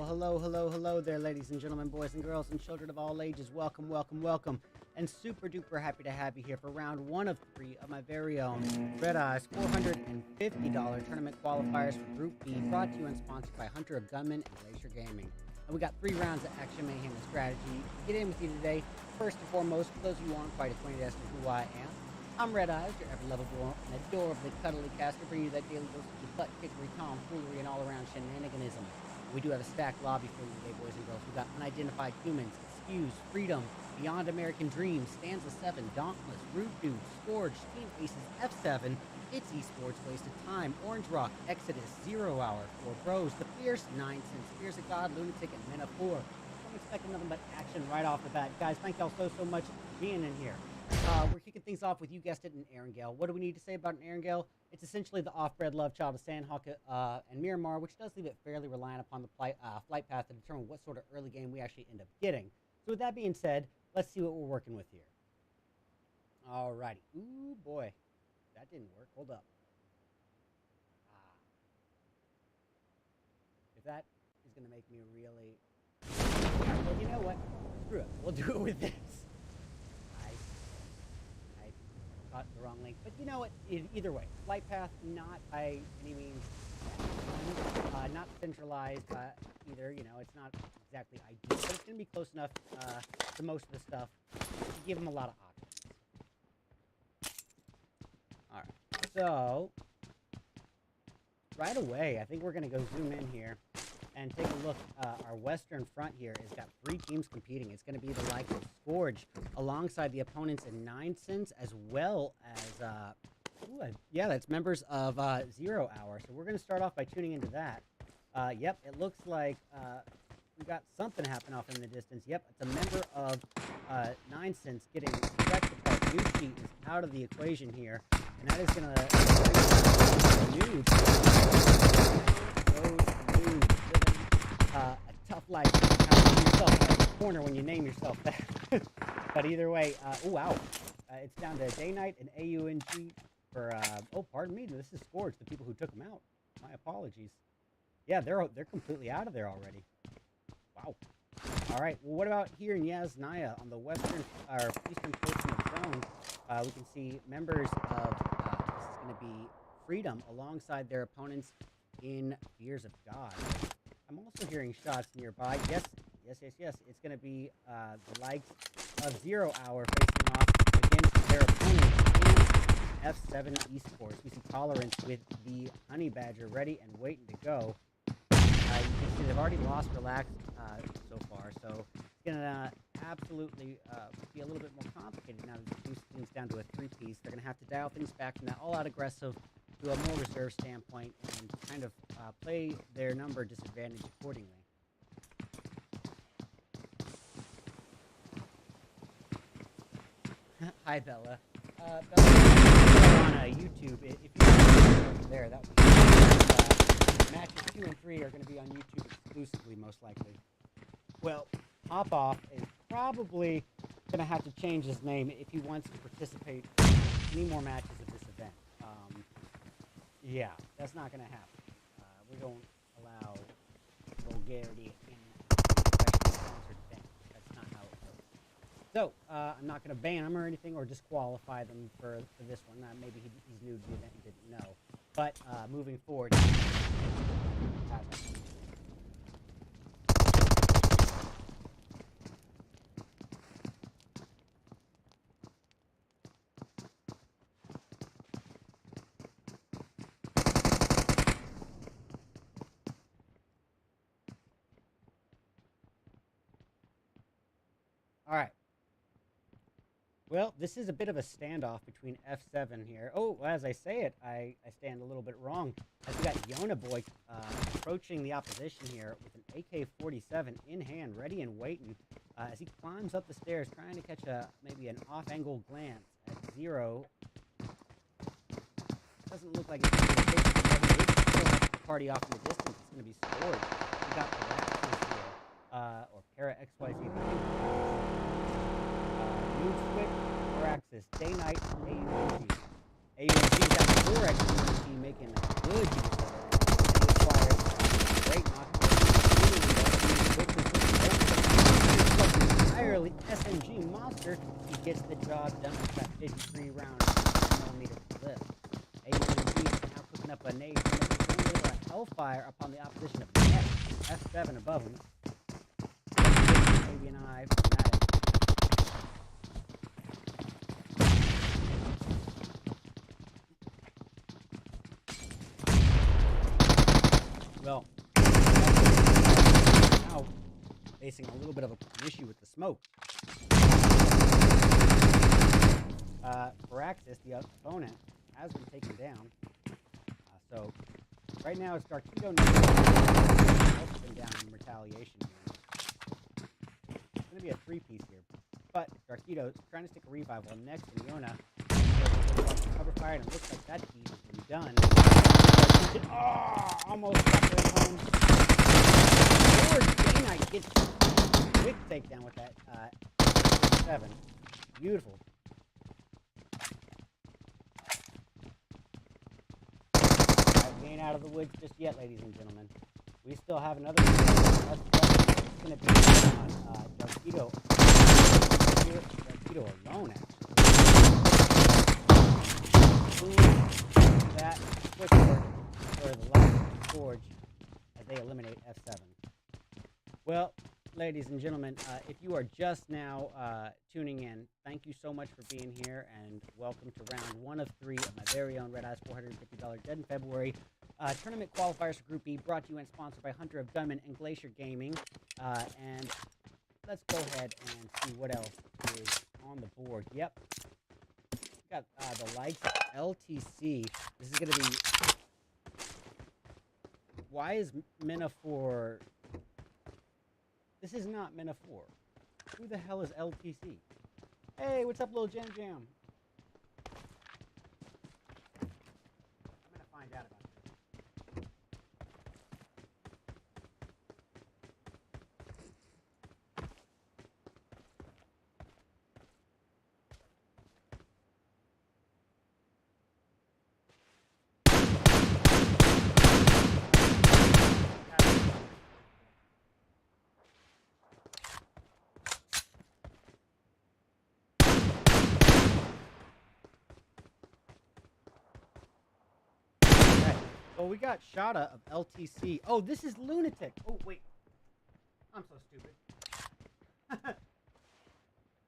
Well, hello there, ladies and gentlemen, boys and girls, and children of all ages. Welcome. And super duper happy to have you here for round 1 of 3 of my very own RedEyes $450 tournament qualifiers for Group B, brought to you and sponsored by Hunter of Gunman and Glacier Gaming. And we got 3 rounds of action, mayhem, and strategy to get in with you today. First and foremost, for those of you who aren't quite acquainted as to who I am, I'm RedEyes, your ever-lovable and adorably cuddly caster, bringing you that daily dose of butt kickery, tomfoolery, and all-around shenaniganism. We do have a stacked lobby for you today, boys and girls. We've got Unidentified Humans, Excuse, Freedom, Beyond American Dreams, Stanza 7, Dauntless, Rude Dude, Scourge, Team Aces, F7, It's Esports, Wasted Time, Orange Rock, Exodus, 0 Hour, 4 Bros, The Fierce, 9 Cents, Fears of God, Lunatic, and Men of 4. I'm expecting nothing but action right off the bat. Guys, thank y'all so much for being in here. We're kicking things off with, you guessed it, an Erangel. What do we need to say about an Erangel? It's essentially the off-bred love child of Sandhawk and Miramar, which does leave it fairly reliant upon the flight path to determine what sort of early game we actually end up getting. So with that being said, let's see what we're working with here. Alrighty. Ooh, boy. That didn't work. Hold up. If that is going to make me really... Right, well, you know what? Screw it. We'll do it with this. I got the wrong link, but you know what? Either way, flight path not by any means not centralized either. You know, it's not exactly ideal, but it's going to be close enough to most of the stuff to give them a lot of options. All right, so right away, I think we're going to go zoom in here and take a look. Our western front here has got 3 teams competing. It's going to be the likes of Scourge alongside the opponents in 9 Cents, as well as yeah, that's members of 0 Hour. So we're going to start off by tuning into that. Yep, it looks like we got something happening off in the distance. Yep, it's a member of 9 Cents getting wrecked apart. Nude is out of the equation here, and that is going to Nude. A tough life yourself at the corner when you name yourself that. But either way, oh wow, it's down to Day Night and AUNG for oh, pardon me, this is Scourge, the people who took them out. My apologies. Yeah, they're completely out of there already. Wow. All right, well, what about here in Yasnaya on the western or eastern portion of the zone? We can see members of this is going to be Freedom alongside their opponents in Fears of God. I'm also hearing shots nearby. Yes. It's going to be the likes of 0 Hour facing off against their opponents in F7 Esports. We see Tolerance with the Honey Badger ready and waiting to go. You can see they've already lost Relax so far, so it's going to absolutely be a little bit more complicated now to reduce things down to a 3-piece. They're going to have to dial things back from that all-out aggressive to a more reserve standpoint and kind of play their number disadvantage accordingly. Hi, Bella. Bella, on YouTube, if you over there, that would be matches 2 and 3 are going to be on YouTube exclusively, most likely. Well, Hop Off is probably going to have to change his name if he wants to participate in any more matches of this event. Yeah, that's not going to happen. We don't allow vulgarity in professional sponsored events. That's not how it goes. So, I'm not going to ban them or anything or disqualify them for this one. Maybe he's new to the event and didn't know. But moving forward, all right. Well, this is a bit of a standoff between F7 here. Oh, as I say it, I stand a little bit wrong. As we got Yona Boy approaching the opposition here with an AK-47 in hand, ready and waiting as he climbs up the stairs, trying to catch maybe an off-angle glance at 0. Doesn't look like it's going to take the party off in the distance. It's going to be Scourge. We got Relaxes here, or Para XYZ. Mood Switch, or Axis, Day Night, AUNG. AUNG got 4x UNG making good use of it. It requires great knockback. 3-round 10mm clip. AUMG is now cooking up a nade from a hellfire upon the opposition of net. F7 above him. Maybe an eye from that. Well, now facing a little bit of an issue with the smoke. Firaxis, the opponent, has been taken down. So right now it's Darkido has been down in retaliation here. It's going to be a 3-piece here. But Darkido trying to stick a revive while next to Yona. Cover fire, and it looks like that piece has been done. Oh, almost got it home. Lord Dana gets quick takedown with that 7. Beautiful. We ain't out of the woods just yet, ladies and gentlemen. We still have another. It's going to be on Darkido. Darkido alone, actually. That quick work for the last Forge as they eliminate F7. Well, ladies and gentlemen, if you are just now tuning in, thank you so much for being here, and welcome to round 1 of 3 of my very own Red Eyes $450 Dead in February tournament qualifiers for Group E, brought to you and sponsored by Hunter of Dunman and Glacier Gaming. And let's go ahead and see what else is on the board. Yep. Got the likes of LTC. This is going to be... Why is Mina 4... This is not Mina 4. Who the hell is LTC? Hey, what's up, little Jam Jam? I'm going to find out about this. Well, we got Shada of LTC. Oh, this is Lunatic. Oh, wait. I'm so stupid.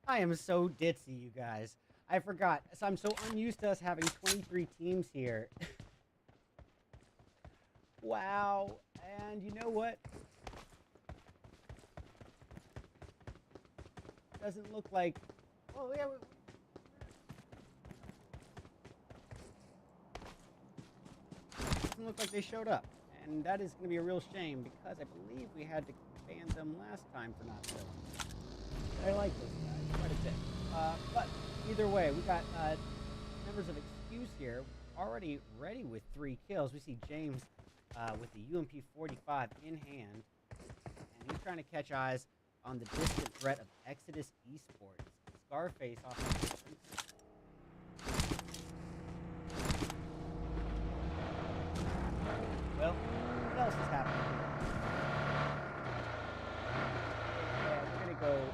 I am so ditzy, you guys. I forgot. So I'm so unused to us having 23 teams here. Wow. And you know what? Doesn't look like... Well, yeah, doesn't look like they showed up, and that is going to be a real shame because I believe we had to ban them last time for not showing. I like those guys quite a bit, but either way, we got members of Excuse here already ready with 3 kills. We see James with the UMP 45 in hand, and he's trying to catch eyes on the distant threat of Exodus Esports. Scarface off the distance. Well, what else is happening here? Yeah, we're gonna go over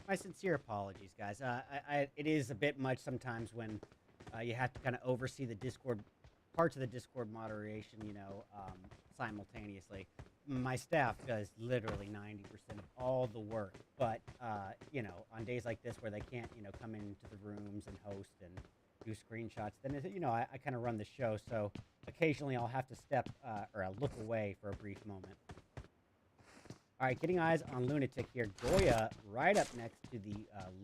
my sincere apologies, guys. It is a bit much sometimes when you have to kind of oversee the Discord, parts of the Discord moderation, you know, simultaneously. My staff does literally 90% of all the work, but, you know, on days like this where they can't, you know, come into the rooms and host and do screenshots, then, you know, I kind of run the show, so occasionally I'll have to step, or I'll look away for a brief moment. All right, getting eyes on Lunatic here. Goya right up next to the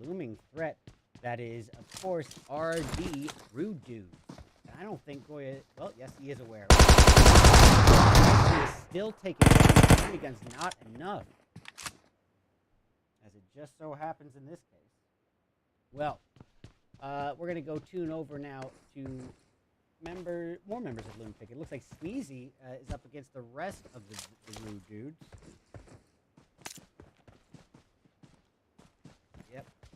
looming threat that is, of course, RD Rude Dudes. And I don't think Goya... Well, yes, he is aware. He is still taking down guns, not enough. As it just so happens in this case. Well, we're going to go tune over now to more members of Lunatic. It looks like Sneezy is up against the rest of the Rude Dudes.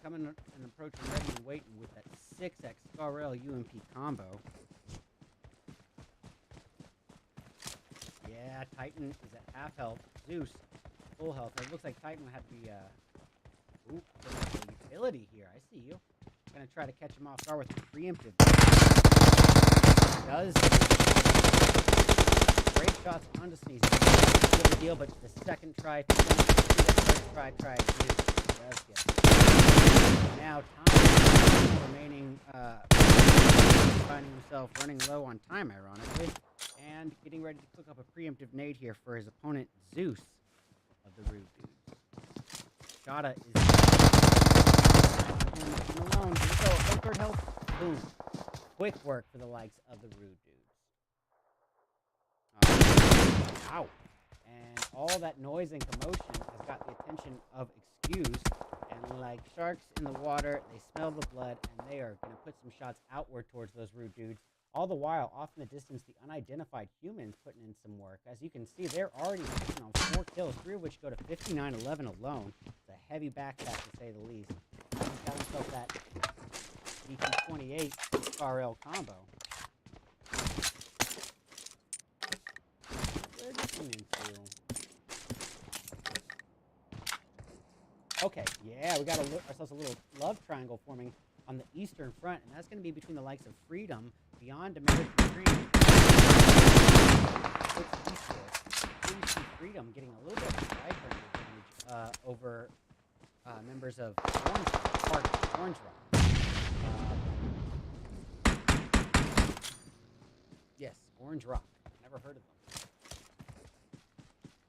coming and approaching ready and waiting with that 6x Scarrel UMP combo. Yeah, Titan is at half health. Zeus, full health. It looks like Titan would have to be, utility here. I see you. Gonna try to catch him off guard with a preemptive. Does. Great shots onto Sneeze. Good the deal, but the second try, the first try Zeus does get it. Now, Tom remaining, finding himself running low on time, ironically. And getting ready to cook up a preemptive nade here for his opponent, Zeus of the Rude Dudes. Shada is alone. Here we go. 1/3 health. Boom. Quick work for the likes of the Rude Dudes. Ow. And all that noise and commotion has got the attention of Excuse. And like sharks in the water, they smell the blood, and they are going to put some shots outward towards those Rude Dudes. All the while, off in the distance, the unidentified humans putting in some work. As you can see, they're already sitting on 4 kills, 3 of which go to 59-11 alone. It's a heavy backpack, to say the least. He's got himself that DP28 RL combo. Where's this one into? Okay, yeah, we got ourselves a little love triangle forming on the eastern front, and that's going to be between the likes of Freedom, Beyond American Dream. Freedom getting a little bit of a striker advantage over members of Orange Rock. Yes, Orange Rock. Never heard of them.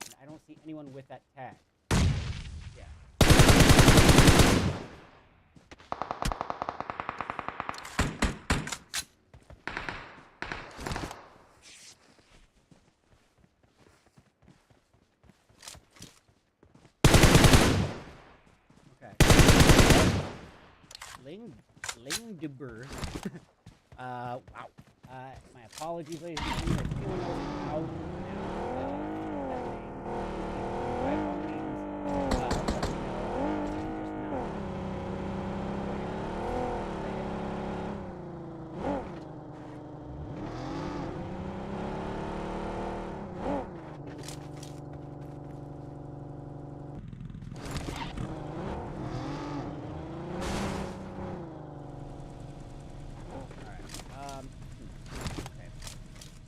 And I don't see anyone with that tag. Yeah. Lingdeber. Wow. My apologies, ladies and gentlemen. Out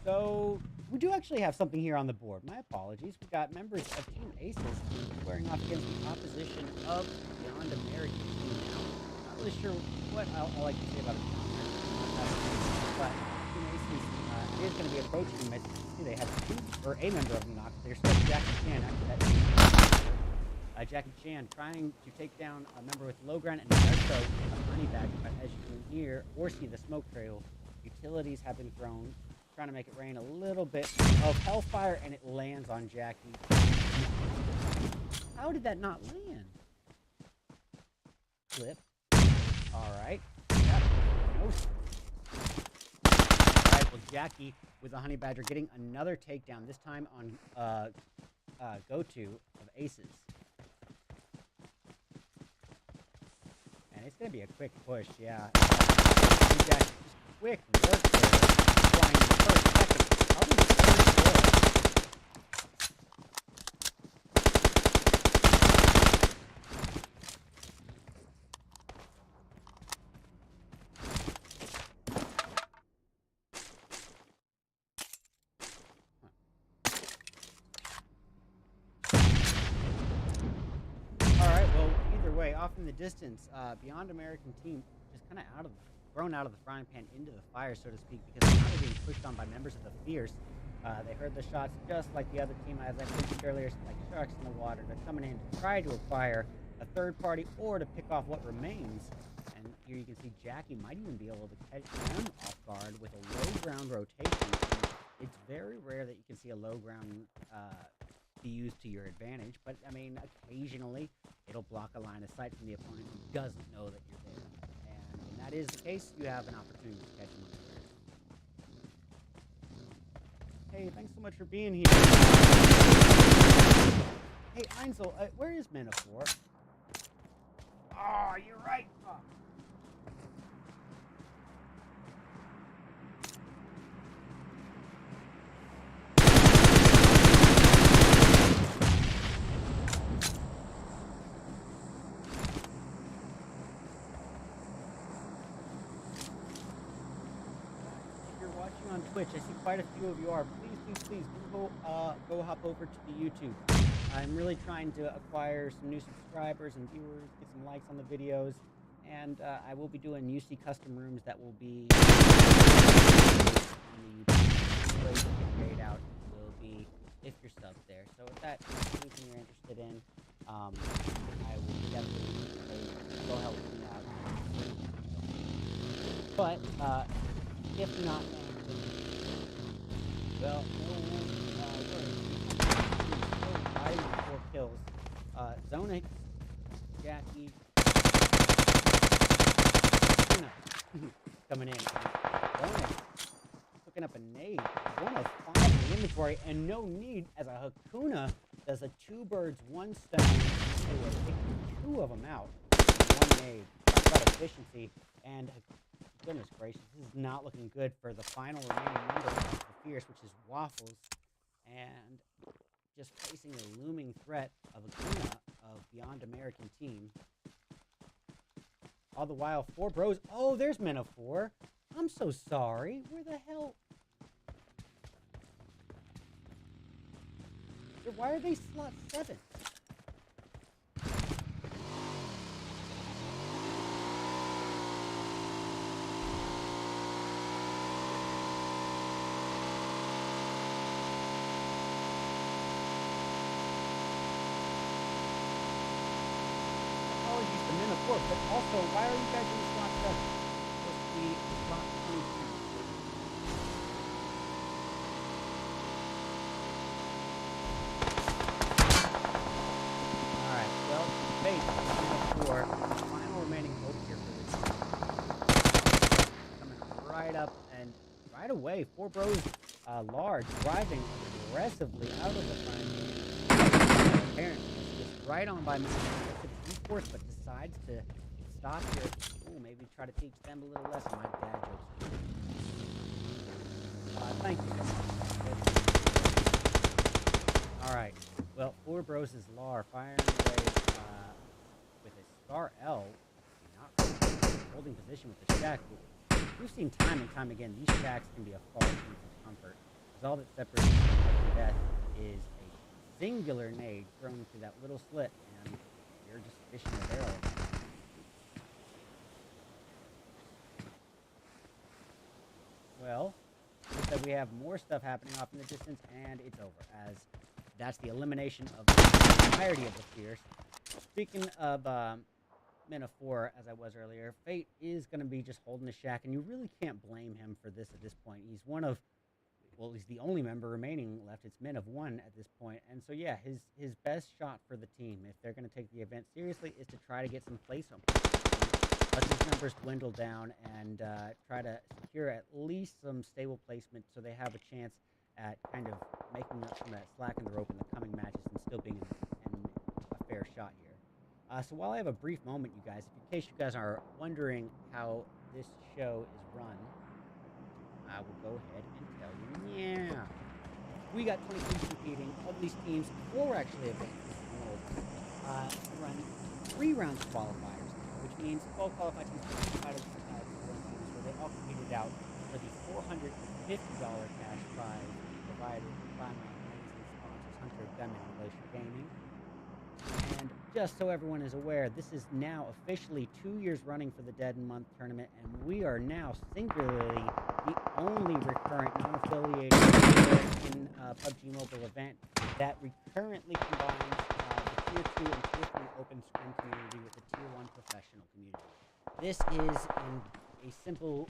So, we do actually have something here on the board. My apologies. We've got members of Team Aces squaring off against the opposition of Beyond American Team. Not really sure what I like to say about it, but Team Aces is going to be approaching them. As you can see, they have a member of them knocked. They're still Jackie Chan after that. Jackie Chan trying to take down a member with low ground and does so with a honey badger. But as you can hear or see the smoke trail, utilities have been thrown, trying to make it rain a little bit of hellfire, and it lands on Jackie. How did that not land? Flip. Alright. Yep. Alright, well, Jackie with the honey badger getting another takedown, this time on go-to of Aces. And it's going to be a quick push, yeah. Jackie, just quick work there. Flying in the first second. Probably the first Alright, well, either way, off in the distance, Beyond American Team just kind of thrown out of the frying pan into the fire, so to speak, because they're not being pushed on by members of the Fierce. They heard the shots just like the other team, as I mentioned earlier, like sharks in the water. They're coming in to try to acquire a third party or to pick off what remains. And here you can see Jackie might even be able to catch them off guard with a low ground rotation. And it's very rare that you can see a low ground be used to your advantage, but I mean, occasionally it'll block a line of sight from the opponent who doesn't know that you're there. And when that is the case, you have an opportunity to catch them unawares. Hey, thanks so much for being here. Hey, Einzel, where is Metaphor? Oh, you're right. Oh. If you're watching on Twitch, I see quite a few of you are. Please go hop over to the YouTube. I'm really trying to acquire some new subscribers and viewers, get some likes on the videos, and I will be doing UC custom rooms that will be on the YouTube. The way to get paid out will be if you're subbed there. So if that's anything you're interested in, I will definitely go help you out. But if not, well, four kills. Zonix, Jackie, Hakuna coming in. Zonix picking up a nade. 1 of 5 in the inventory, and no need as a Hakuna does a 2 birds, 1 stone. Taking 2 of them out. 1 nade. Talk about efficiency. And goodness gracious, this is not looking good for the final remaining member of the Fierce, which is Waffles. And just facing a looming threat of Hakuna of Beyond American Team. All the while, 4 bros. Oh, there's Men of 4. I'm so sorry. Where the hell? Why are they slot 7? The Men of 4, but also, why are you guys in slot 7? Supposed to be slot 22. Alright, well, Fate, Men of 4, final remaining hope here for this. Coming right up and right away, 4 bros large, driving aggressively out of the front. Apparently, it's just right on by me. Esports, but decides to stop here. Oh, maybe try to teach them a little lesson. My dad jokes. Thank you. All right. Well, 4 bros is Lar firing away with a Scar L, not holding position with the Shack. We've seen time and time again these Shacks can be a false sense of comfort. Because all that separates from death is a singular nade thrown through that little slit, and you're just fishing a barrel. Well, looks like we have more stuff happening off in the distance, and it's over, as that's the elimination of the entirety of the Fierce. Speaking of Men of 4, as I was earlier, Fate is going to be just holding the Shack, and you really can't blame him for this at this point. He's one of, well, he's the only member remaining left. It's Men of 1 at this point. And so, yeah, his best shot for the team, if they're going to take the event seriously, is to try to get some place on. Let these numbers dwindle down and try to secure at least some stable placement so they have a chance at kind of making up some of that slack in the rope in the coming matches and still being in a fair shot here. So while I have a brief moment, you guys, in case you guys are wondering how this show is run, I will go ahead and tell you. Yeah, we got 20 teams competing. Of these teams, 4 actually advanced. Run 3 rounds of qualifiers, which means 12 qualified teams out of 4 teams, where they all competed out for the $450 cash prize provided by my amazing sponsors, Hunter Gunman and Glacier Gaming. And just so everyone is aware, this is now officially 2 years running for the Dead Month tournament, and we are now singularly the only recurrent non-affiliated in PUBG Mobile event that currently combines the Tier 2 and Tier 3 open scrim community with the Tier 1 professional community. This is, in a simple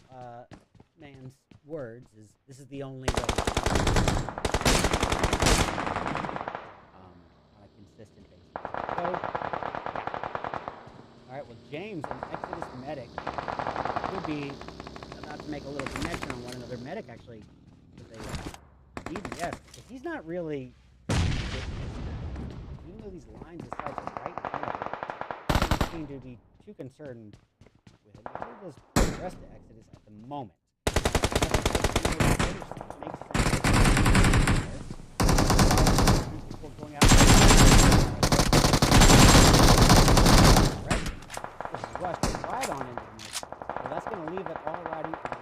man's words, this is the only way on a consistent basis. So, alright, well, James, an Exodus medic, would be about to make a little connection on one another. Medic, actually, with a DBS, because he's not really, even though these lines of sights are right in front of him, doesn't seem to be too concerned with him. He really does progress to Exodus at the moment. Going out. Rushed right on into the mix. So that's going to leave it all riding on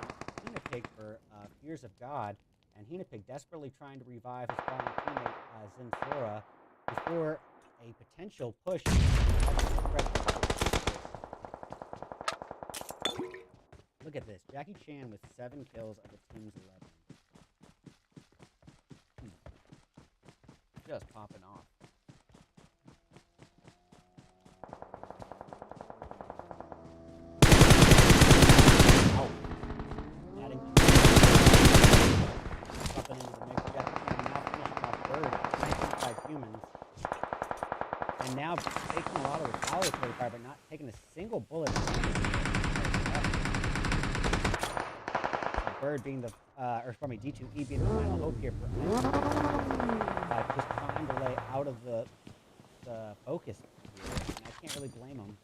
Henepig for Fears of God. And Henepig desperately trying to revive his fallen teammate Zinsora before a potential push. Look at this. Jackie Chan with 7 kills of the team's 11. Just popping off. Ow. Adding popping into the mix. Jackie Chan now finishing off third. 95 humans. And now taking a lot of retaliatory fire, but not taking a single bullet. Bird being the, D2E being the final hope here for just trying to lay out of the focus here, and I can't really blame him.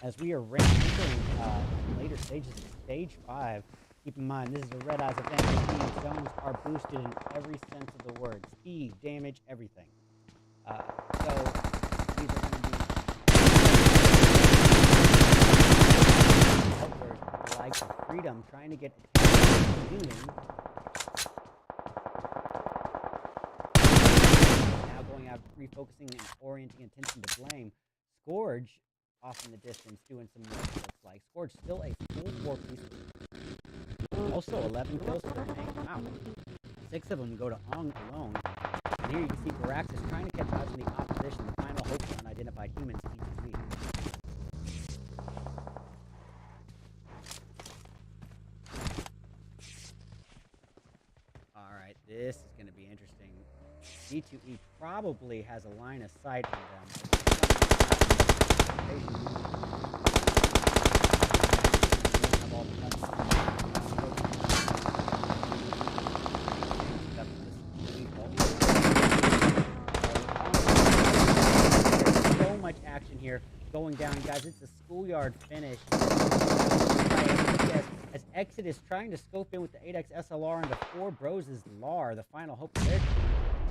As we are entering later stages of Stage 5, keep in mind, this is a Red Eyes event. The zones are boosted in every sense of the word. Speed, damage, everything. So, these are going to be outwards, like Freedom, trying to get now going out, refocusing and orienting attention to Blame. Scourge off in the distance, doing some work, looks like. Scourge still a full 4 pieces. Also 11 kills for the tank. Wow. 6 of them go to Ong alone. And here you can see Baraxis trying to catch out in the opposition. The final hope for unidentified humans, E2E. This is going to be interesting. D2E probably has a line of sight on them. So much action here going down, guys. It's a schoolyard finish. As Exodus trying to scope in with the 8x SLR into 4 Bros' LAR, the final hope of their team.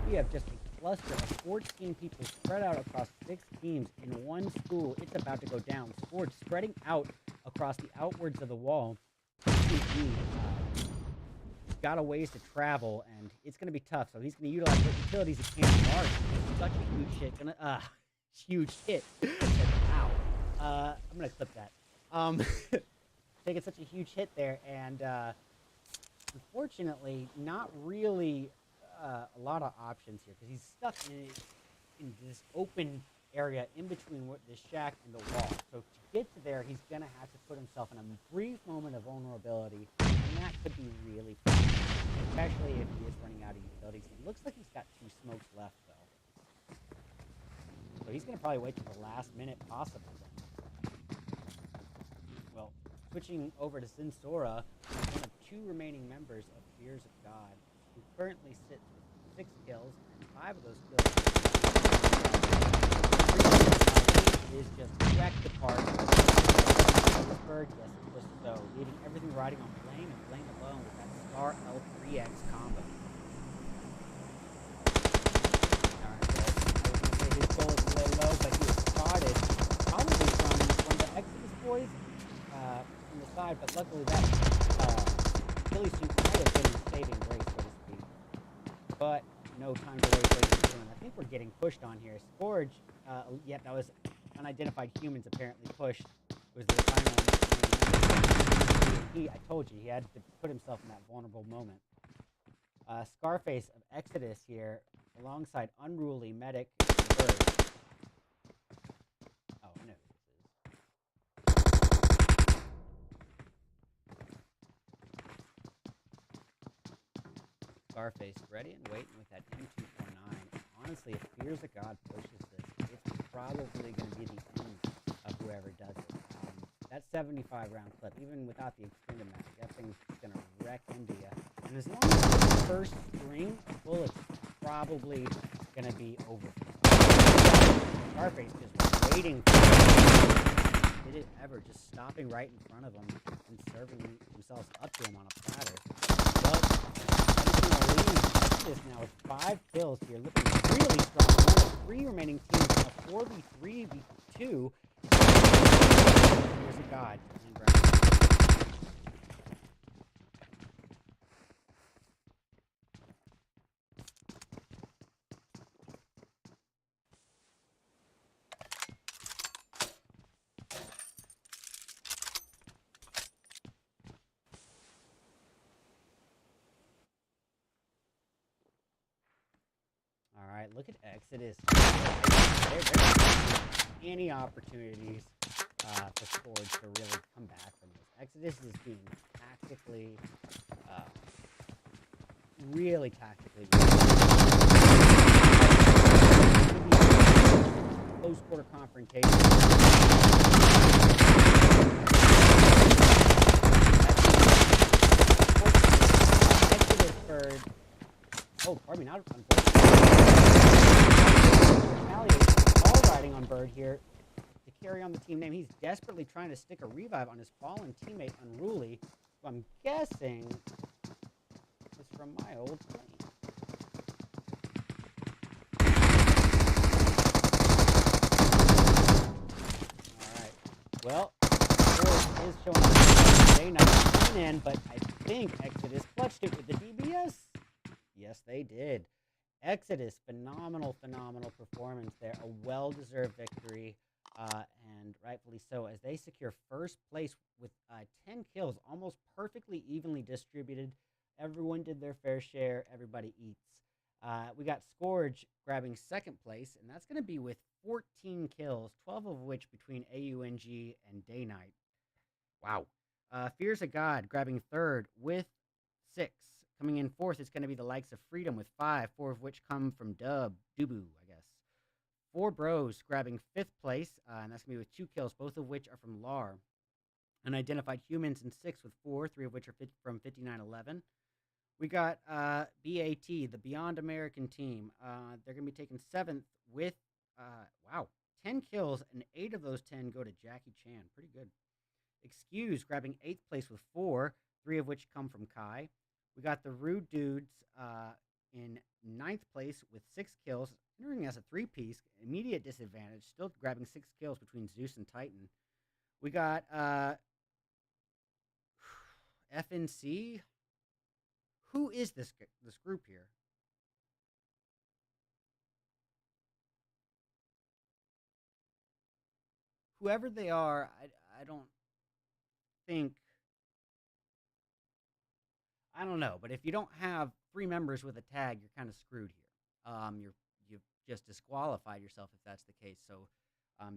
We have just a cluster of 14 people spread out across 6 teams in one school. It's about to go down. Scourge spreading out across the outwards of the wall. Got a ways to travel, and it's going to be tough. So he's going to utilize what utilities he can. Large, such a huge hit. Huge hit. Ow. I'm going to clip that. Taking such a huge hit there, and unfortunately, not really a lot of options here because he's stuck in this open area in between the shack and the wall. So to get to there, he's gonna have to put himself in a brief moment of vulnerability, and that could be really fun, especially if he is running out of utilities. It looks like he's got 2 smokes left though, so he's gonna probably wait till the last minute possible. Well. Switching over to Zinsora, one of 2 remaining members of Fears of God, who currently sits with 6 kills, and 5 of those kills is just wrecked apart. Bird, yes, just so, leaving everything riding on Blame and Blame alone with that Star L3X combo. Alright, well, I was going to say his goal is a little low, but he was spotted probably from one of the Exodus boys. From the side, but luckily that Achilles suit might have been saving grace, so to speak. But no time to waste, ladies and gentlemen. I think we're getting pushed on here. Scourge, yep, that was unidentified humans apparently pushed. It was the final one. I told you, he had to put himself in that vulnerable moment. Scarface of Exodus here, alongside Unruly, Medic, and Bird. Oh, I know. Scarface ready and waiting with that M249. Honestly, if Fears of God pushes this, it's probably going to be the end of whoever does it. That 75 round clip, even without the extended mag, that thing's going to wreck India. And as long as the first string of bullets is probably going to be over. Scarface just waiting for it. It it ever, just stopping right in front of him and serving themselves up to him on a platter. Well, Edison are leading this now with 5 kills here, looking really strong. One of 3 remaining teams in a 4v3v2. Here's a god. All right, look at Exodus. Any opportunities for Swords to really come back from this. Exodus is being tactically, really tactically. Close quarter confrontation. Exodus bird. Oh, pardon me, not unfortunately. All riding on Bird here to carry on the team name. He's desperately trying to stick a revive on his fallen teammate, Unruly, who I'm guessing is from my old plane. Alright. Well, Force is showing up. Day 9 in, but I think Exodus clutched it with the DBS. Yes, they did. Exodus, phenomenal performance there. A well-deserved victory, and rightfully so, as they secure first place with 10 kills, almost perfectly evenly distributed. Everyone did their fair share. Everybody eats. We got Scourge grabbing second place, and that's going to be with 14 kills, 12 of which between AUNG and Day Night. Wow. Fears of God grabbing third with 6. Coming in fourth, it's going to be the likes of Freedom with 5, 4 of which come from Dubu, I guess. 4 Bros grabbing 5th place, and that's going to be with 2 kills, both of which are from LAR. Unidentified Humans in 6th with 4, 3 of which are from 5911. We got BAT, the Beyond American team. They're going to be taking 7th with, 10 kills, and 8 of those 10 go to Jackie Chan. Pretty good. Excuse grabbing 8th place with 4, 3 of which come from Kai. We got the Rude Dudes in 9th place with 6 kills, entering as a 3-piece, immediate disadvantage, still grabbing 6 kills between Zeus and Titan. We got FNC. Who is this group here? Whoever they are, I don't think. I don't know, but if you don't have 3 members with a tag, you're kind of screwed here. You've just disqualified yourself if that's the case. So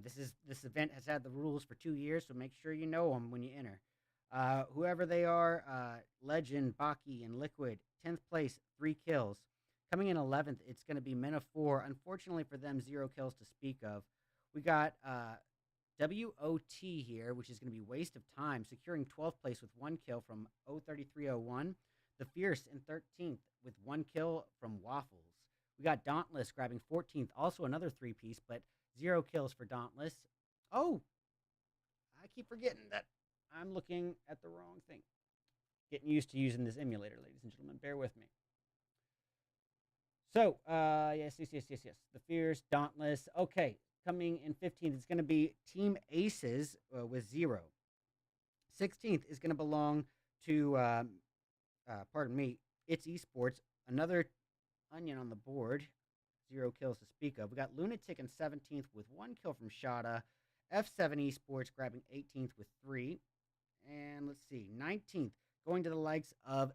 this event has had the rules for 2 years, so make sure you know them when you enter. Whoever they are, Legend, Baki, and Liquid, 10th place, 3 kills. Coming in 11th, it's going to be Men of 4. Unfortunately for them, 0 kills to speak of. We got WOT here, which is going to be Waste of Time, securing 12th place with 1 kill from 03301. The Fierce in 13th with 1 kill from Waffles. We got Dauntless grabbing 14th, also another 3-piece, but 0 kills for Dauntless. Oh, I keep forgetting that I'm looking at the wrong thing. Getting used to using this emulator, ladies and gentlemen. Bear with me. So, yes. The Fierce, Dauntless. Okay, coming in 15th, it's going to be Team Aces with 0. 16th is going to belong to, It's Esports. Another onion on the board. 0 kills to speak of. We got Lunatic in 17th with 1 kill from Shada. F7 Esports grabbing 18th with 3. And let's see, 19th, going to the likes of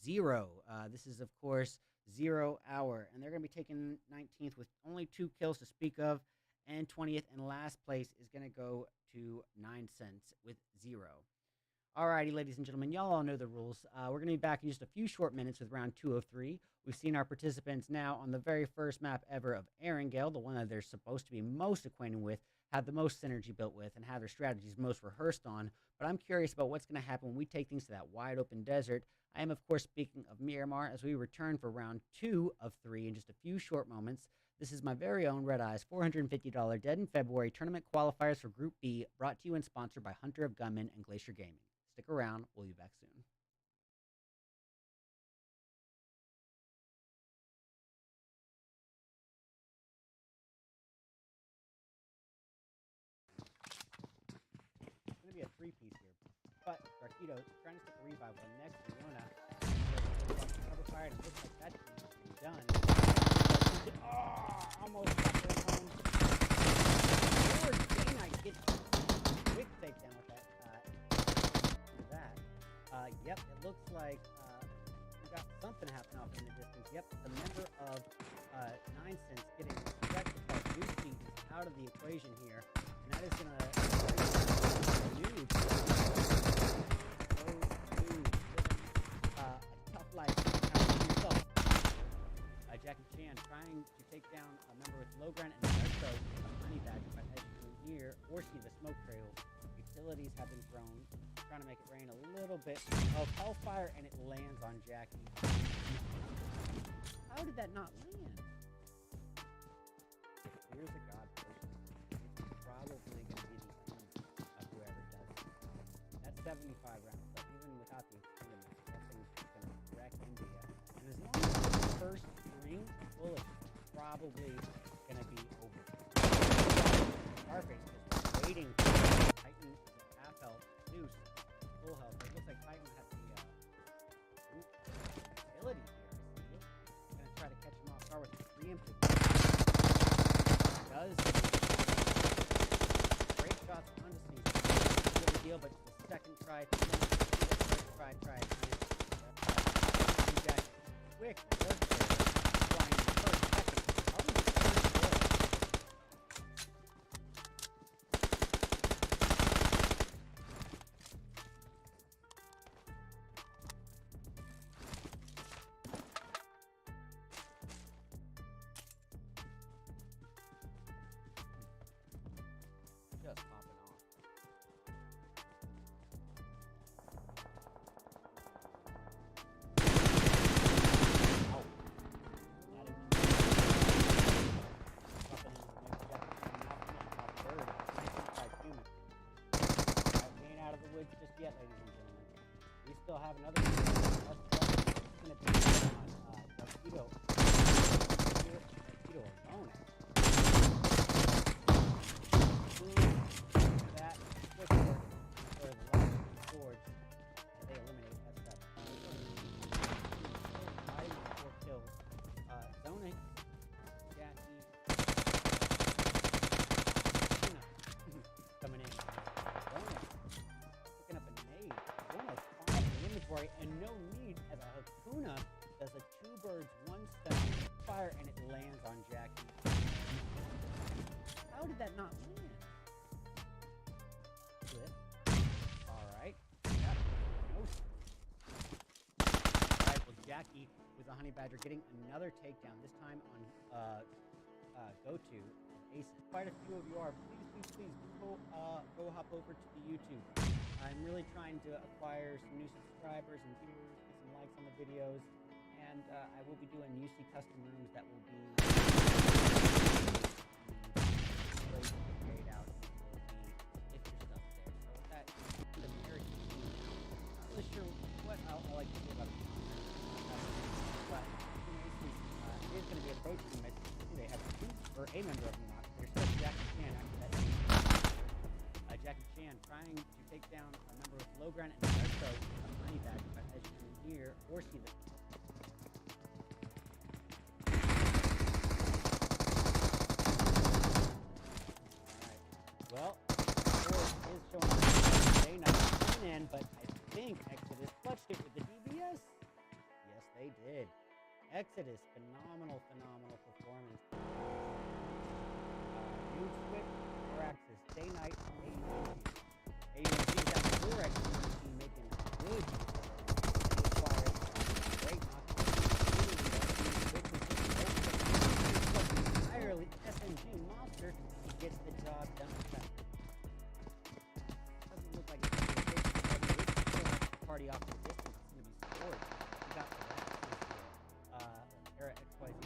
Zero. This is, of course, 0 Hour. And they're going to be taking 19th with only 2 kills to speak of. And 20th and last place is going to go to 9 Cents with 0. Alrighty, ladies and gentlemen, y'all all know the rules. We're going to be back in just a few short minutes with round 2 of 3. We've seen our participants now on the very first map ever of Erangel, the one that they're supposed to be most acquainted with, have the most synergy built with, and have their strategies most rehearsed on. But I'm curious about what's going to happen when we take things to that wide open desert. I am, of course, speaking of Miramar as we return for round 2 of 3 in just a few short moments. This is my very own RedEyes $450 Dead in February tournament qualifiers for Group B, brought to you and sponsored by Hunter of Gunmen and Glacier Gaming. Stick around, we'll be back soon. It's going to be a three-piece here, but Darkido trying to stick a revive one next to Yona. Cover fire, and it looks like that is done. Oh, almost got their home. Lord, K-Knight gets quick takedown with that. Yep, it looks like we got something happening off in the distance. Yep, the member of 9 Cents getting rectified. Juicy is out of the equation here, and that is going to huge. A tough life. Jackie Chan trying to take down a member with low ground and does so with a honey badger by exiting here or see the smoke trail. Utilities have been thrown, trying to make it rain a little bit of hellfire, and it lands on Jackie. How did that not land? Here's a god person. It's probably going to be the end of whoever does it. That's 75 rounds stuff, even without the experiment. That thing's just going to wreck India. And as long as the first bullet is probably gonna be over. Scarface just waiting for Titan is at half health, Zeus full health. It looks like Titan has the ability here. He's gonna try to catch him off guard with the preemptive. Does great shots on the sneeze. Good deal, but the second try, the third try. Jack quick. Just popping off. Oh. Ain't out of the woods just yet, ladies and gentlemen. We still have another one. It's going to be on Darkido. Darkido alone. That quick work for the last forge. They eliminate SF. 4 kills. Zona, Jackie, coming in. Zona picking up a nade. Zona 5 in inventory, and no need as a Hakuna does a 2 birds 1 stone fire, and it lands on Jackie. How did that not land? Flip. Alright. Yeah. No. Alright, well, Jackie with the honey badger getting another takedown, this time on go-to aces. Quite a few of you are. Please go hop over to the YouTube. I'm really trying to acquire some new subscribers and viewers, get some likes on the videos, and I will be doing UC custom rooms that will be carried out, and will be if your stuff there. So with that, the American team, not really sure what I like to say about it, but it is going to be a pro team. I think they have a member of them not. There's still Jackie Chan after that. Jackie Chan trying to take down a member with low ground and does so with a honey badger, but as you can hear or see the well, Force is showing up. Day Night coming in, but I think Exodus clutched it with the DBS. Yes, they did. Exodus, phenomenal performance. New Swift, 4-axis, Day Night, AUG got 4-axis team making good use of it. It requires great knockdown. Entirely SMG monster to get the job done. Doesn't look like it's going to take the party off the distance. It's going to be scored. We got the last era XYZ.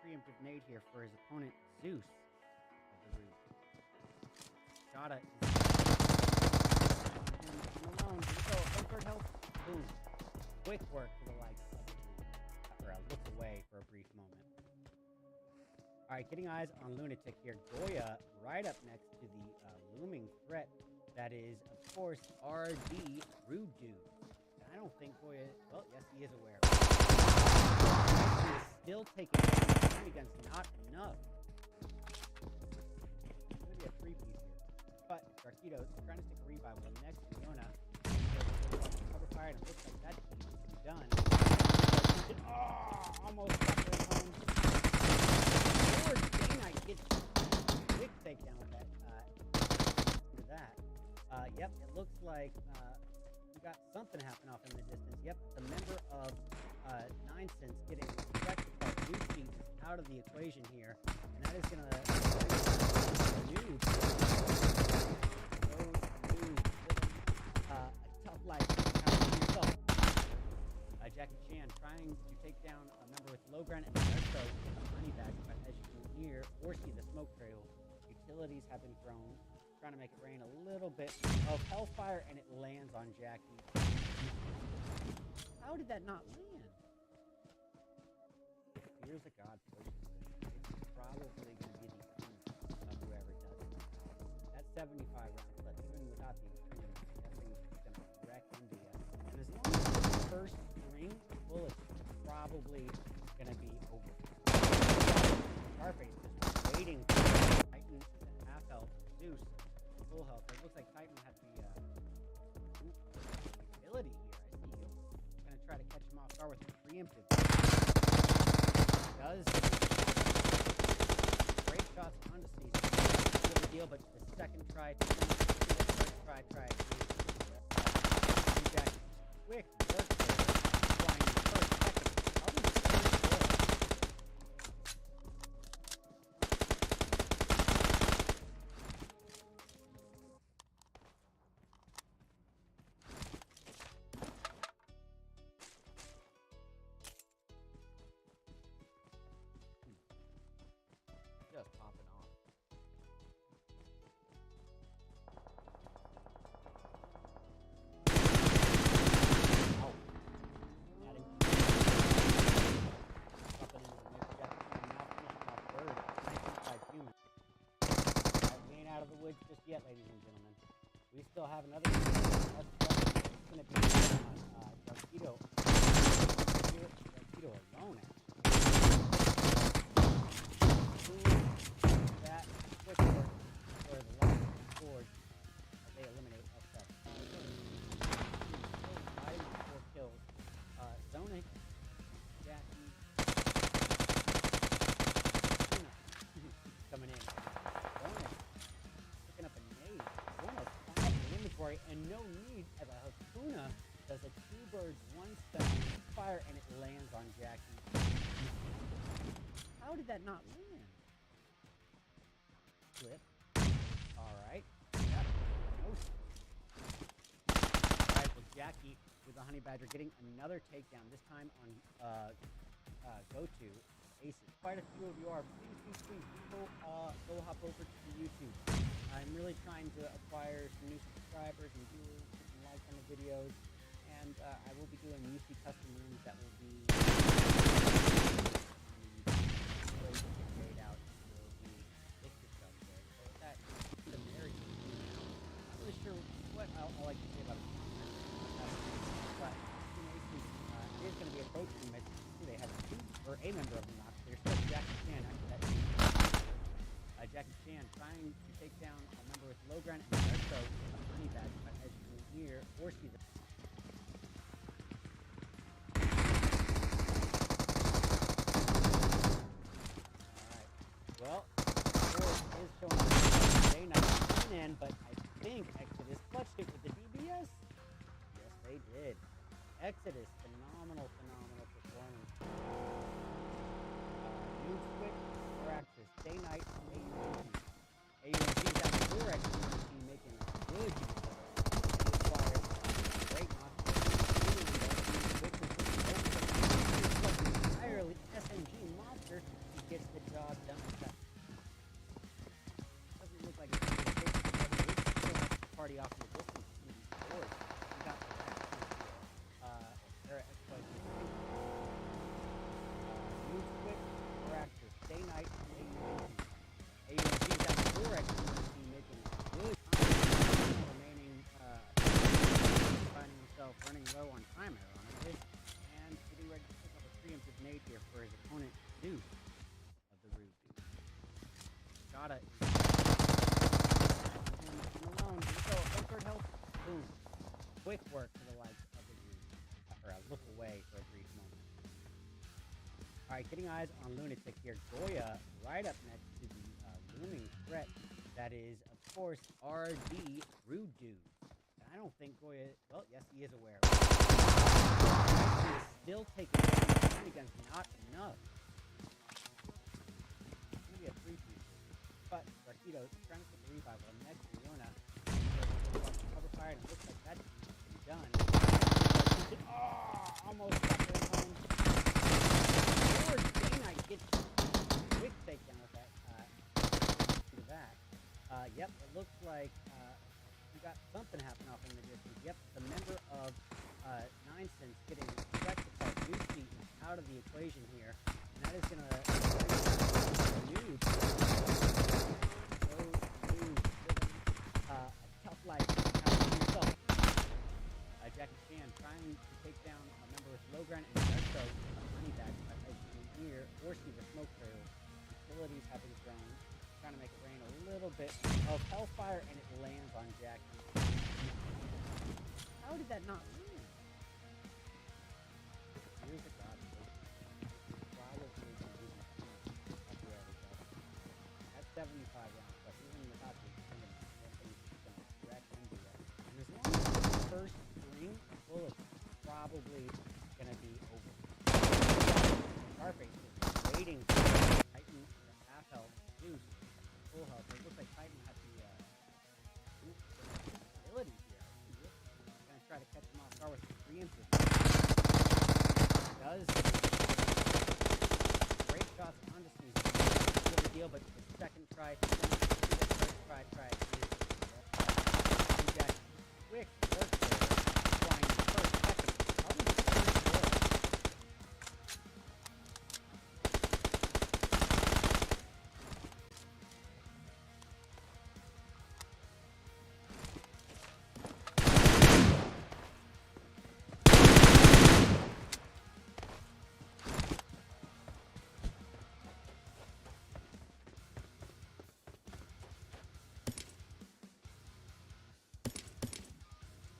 preemptive nade here for his opponent, Zeus. I believe. Shada is alone. Here we go. One-third health. Boom. Quick work for the likes of or looks away for a brief moment. Alright, getting eyes on Lunatic here. Goya right up next to the looming threat that is, of course, RD Rude Dude. I don't think Goya... Well, yes, he is aware. He is still taking damage against not enough. It's going to be a three-piece here. But Darkido trying to stick a revive while next to Yona. Cover fire, and it looks like that team is done. Oh, almost got their home. George Day-Knight gets a quick takedown with that. Yep, it looks like we got something happening off in the distance. Yep, the member of 9 Cents getting wrecked by Gucci is out of the equation here, and that is going to noob. A tough life himself. Jackie Chan trying to take down a member with low ground and also honey badge, but as you can hear or see the smoke trail, utilities have been thrown, trying to make it rain a little bit of hellfire, and it lands on Jackie. How did that not land? Here's a god push. It's probably going to be the end of whoever does it. That's 75 round clip, even without the extreme. That thing's going to wreck India. And as long as the first string bullets is probably going to be over. Scarface just waiting for Titan at half health. Zeus full health. It looks like Titan had the ability here. I see him. Going to try to catch him off guard with the preemptive. Does great shots onto Caesar. Good deal, but the second try, the third try. Jack, quick work there. Flying the first second. Probably the third goal. Just popping off. Ow. Adding. Dropping into the mix. Jefferson now finishing off third. 19 human. We ain't out of the woods just yet, ladies and gentlemen. We still have another. It's going to be on Darkido. Darkido alone, actually. That quick work for the last scored as they eliminate upset. 4 kills. Zonic, Jackie, coming in. Zonic picking up a nade. 105 in inventory and no need as a Hakuna does a 2 birds, 1 stone fire and it lands on Jackie. How did that not land? Flip. Alright. Yep. No. Alright, well Jackie with the Honey Badger getting another takedown, this time on go-to aces. Quite a few of you are. Please go hop over to YouTube. I'm really trying to acquire some new subscribers and viewers and likes on the videos. And I will be doing UC custom rooms that will be laid out. Not really sure what I like to say about it, but it is going to be approaching them. They have a member of the knock. There's still Jackie Chan after that. Jackie Chan trying to take down a member with low ground and also a honey badge, but as you can hear or see the well, is showing up Day-Knight in, but I think Exodus clutched it with the DBS. Yes, they did. Exodus, phenomenal performance. New switch, or actress, Day-Knight, AUNG. AUNG is at 4x making good use of it. It requires great knockback. Entirely SMG monster. He gets running low on time, ironically, and getting ready to pick up a preemptive nade here for his opponent, Zeus of the Rude Dude. Gotta alone. Here we go. Third health. Boom. Quick work to the likes of the Rude. Or a look away for a brief moment. Alright, getting eyes on Lunatic here. Goya right up next to the looming threat. That is, of course, RD Rude Dude. I don't think Goya... Well, yes, he is aware. He is still taking damage against not enough. It's going to be a 3-2. But Rakido is trying to get the revive on next to Yona. Cover fire, and it looks like that's been done. Oh, almost got their home. Lord Dana gets quick takedown with that. Do that. Yep, it looks like we got something happening off in the distance. Yep, the member of 9 Cents getting wrecked apart. Lucy is out of the equation here, and that is going to nude. A tough life himself. Jackie Chan trying to take down a member with low ground and does so money back as you can hear or see the smoke trail. Utilities have been thrown, trying to make it rain a little bit of hellfire, and it lands on Jackie. How did that not land? Here's the god. Probably that's 75 rounds, but even without the direct into that. And as long as the first string full of probably gonna be over. Scarface is waiting for Titan to half health, Zeus full health. It looks like Titan has the ability here. He's gonna try to catch him off guard with the preemptive. Does great shots onto Susan. Not a deal, but the second try, the first try is Jack quick work there. Flying the first second. Probably the first work.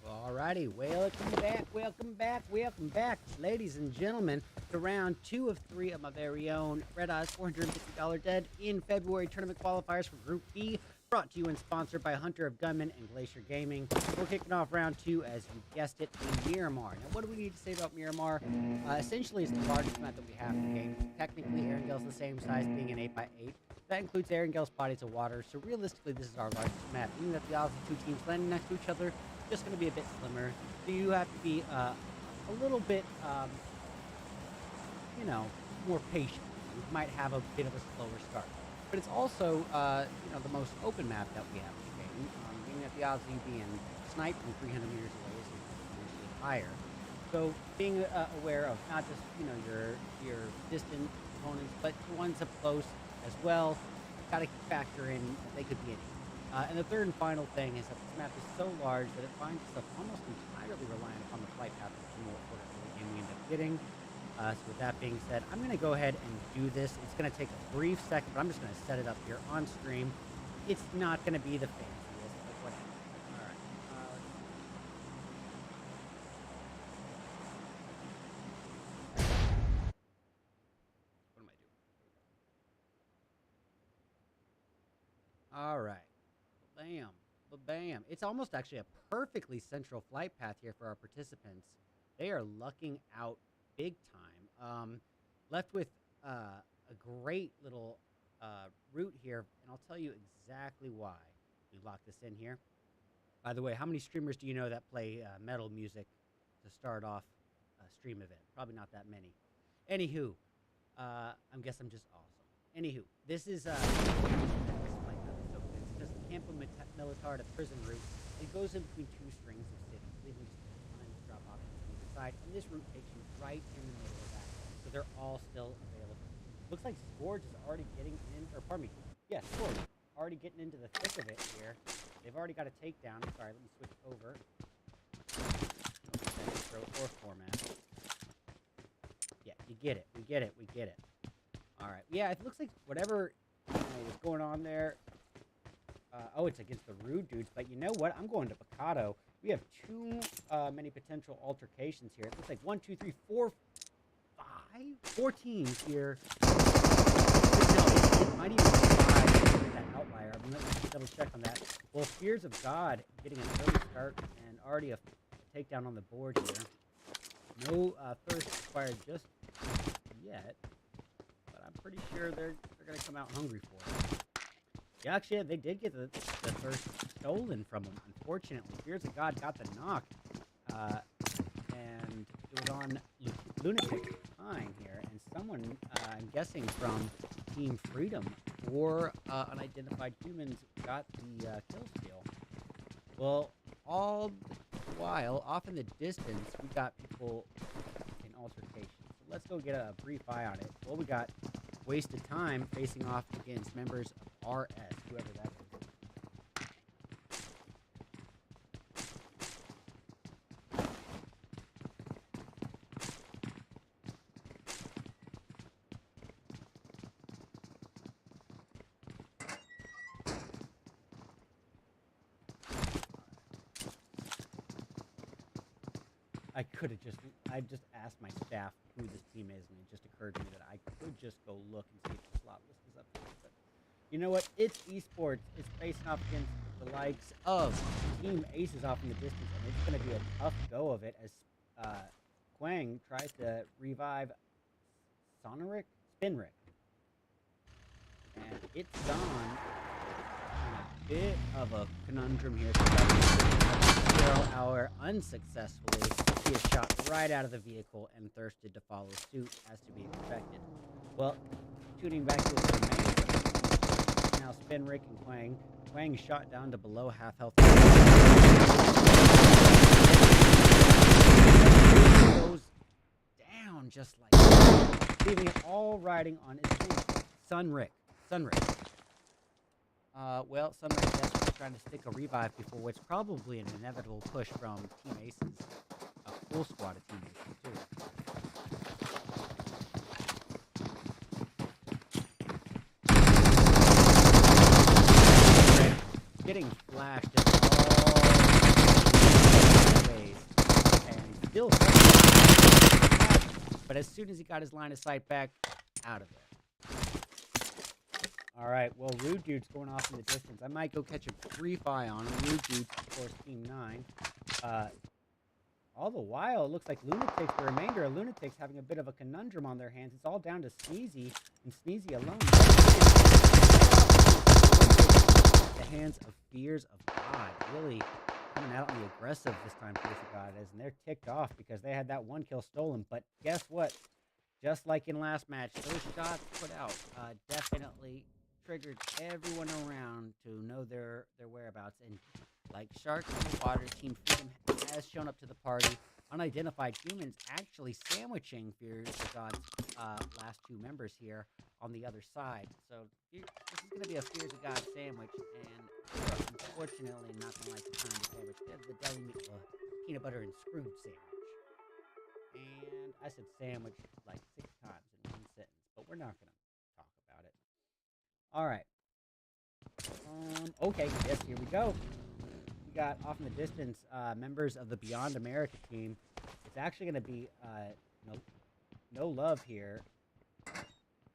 Alrighty, welcome back, ladies and gentlemen, to round 2 of 3 of my very own RedEyes $450 dead in February tournament qualifiers for Group B, brought to you and sponsored by Hunter of Gunmen and Glacier Gaming. We're kicking off round 2, as you guessed it, in Miramar. Now, what do we need to say about Miramar? Essentially, it's the largest map that we have in the game. Technically, Erengel's the same size, being an 8x8. That includes Erengel's bodies of water, so realistically, this is our largest map. Meaning that the odds of 2 teams landing next to each other just going to be a bit slimmer. So you have to be a little bit, you know, more patient. You might have a bit of a slower start. But it's also, you know, the most open map that we have in the game, meaning that the odds of you being sniped from 300 meters away is usually higher. So being aware of not just, you know, your distant opponents, but the ones up close as well, got to factor in that they could be any. And the third and final thing is that this map is so large that it finds itself almost entirely reliant upon the flight path of the game we end up getting. So with that being said, I'm going to go ahead and do this. It's going to take a brief second, but I'm just going to set it up here on stream. It's not going to be the fanciest, but whatever. All right. What am I doing? All right. Bam. Bam. It's almost actually a perfectly central flight path here for our participants. They are lucking out big time. Left with a great little route here, and I'll tell you exactly why we locked this in here. By the way, how many streamers do you know that play metal music to start off a stream event? Probably not that many. Anywho, I guess I'm just awesome. Anywho, this is because the Campo Militar to prison route, it goes in between 2 strings of cities, leaving just a ton of drop options on either side, and this route takes you right in the middle of that, so they're all still available. Looks like Scourge is already getting in, or pardon me, yeah, Scourge, already getting into the thick of it here. They've already got a takedown. Sorry, let me switch over. Okay. get it. We get it. We get it. All right. Yeah, it looks like whatever was going on there. Oh, it's against the Rude Dudes. But you know what? I'm going to Picado. We have too many potential altercations here. It looks like 1, 2, 3, 4, 5, 4 teams here. It might even be 5 that outlier. I'm going to double check on that. Well, Fears of God getting an early start and already a takedown on the board here. No thirst required just yet, but I'm pretty sure they're going to come out hungry for it. Yeah, actually, they did get the thirst stolen from them. Unfortunately, Fears of God got the knock, and it was on Lunatic Pine here, and someone, I'm guessing from Team Freedom or unidentified humans, got the kill steal. Well, all the while, off in the distance, we got people in altercation. So let's go get a brief eye on it. Well, we got wasted time facing off against members of RS, whoever that is. I just asked my staff who this team is, and it just occurred to me that I could just go look and see if the slot list is up here. But you know what? It's esports. It's facing off against the likes of Team Aces off in the distance, and it's going to be a tough go of it as Quang tries to revive Spinrick. And it's gone in a bit of a conundrum here. 0 hour unsuccessfully. He is shot right out of the vehicle and thirsted to follow suit as to be expected. Well, tuning back to the main, now Spinrick and Quang. Quang shot down to below half health. Goes down just like that, leaving it all riding on his team. Sunrick. Well, Sunrick desperately trying to stick a revive before what's probably an inevitable push from Team Aces. A full squad of Team Aces, too. Getting flashed in all ways. And still, but as soon as he got his line of sight back, out of there. All right, well, Rude Dude's going off in the distance. I might go catch a brief eye on him. Rude Dude, of course, Team 9. All the while, it looks like Lunatics, the remainder of Lunatics, having a bit of a conundrum on their hands. It's all down to Sneezy, and Sneezy alone. The hands of Fears of God, really coming out on the aggressive this time, Fears of God is, and they're ticked off because they had that 1 kill stolen. But guess what? Just like in last match, those shots put out definitely triggered everyone around to know their whereabouts. And like sharks in the water, Team Freedom has shown up to the party. Unidentified humans actually sandwiching Fears of God's last 2 members here on the other side. So this is going to be a Fears of God sandwich, and they're unfortunately not going to like the kind of sandwich. They're the deli meat, peanut butter and screwed sandwich. And I said sandwich like 6 times in one sentence, but we're not going to talk about it. All right. Okay, yes, here we go. We got off in the distance members of the Beyond America team. It's actually going to be no love here.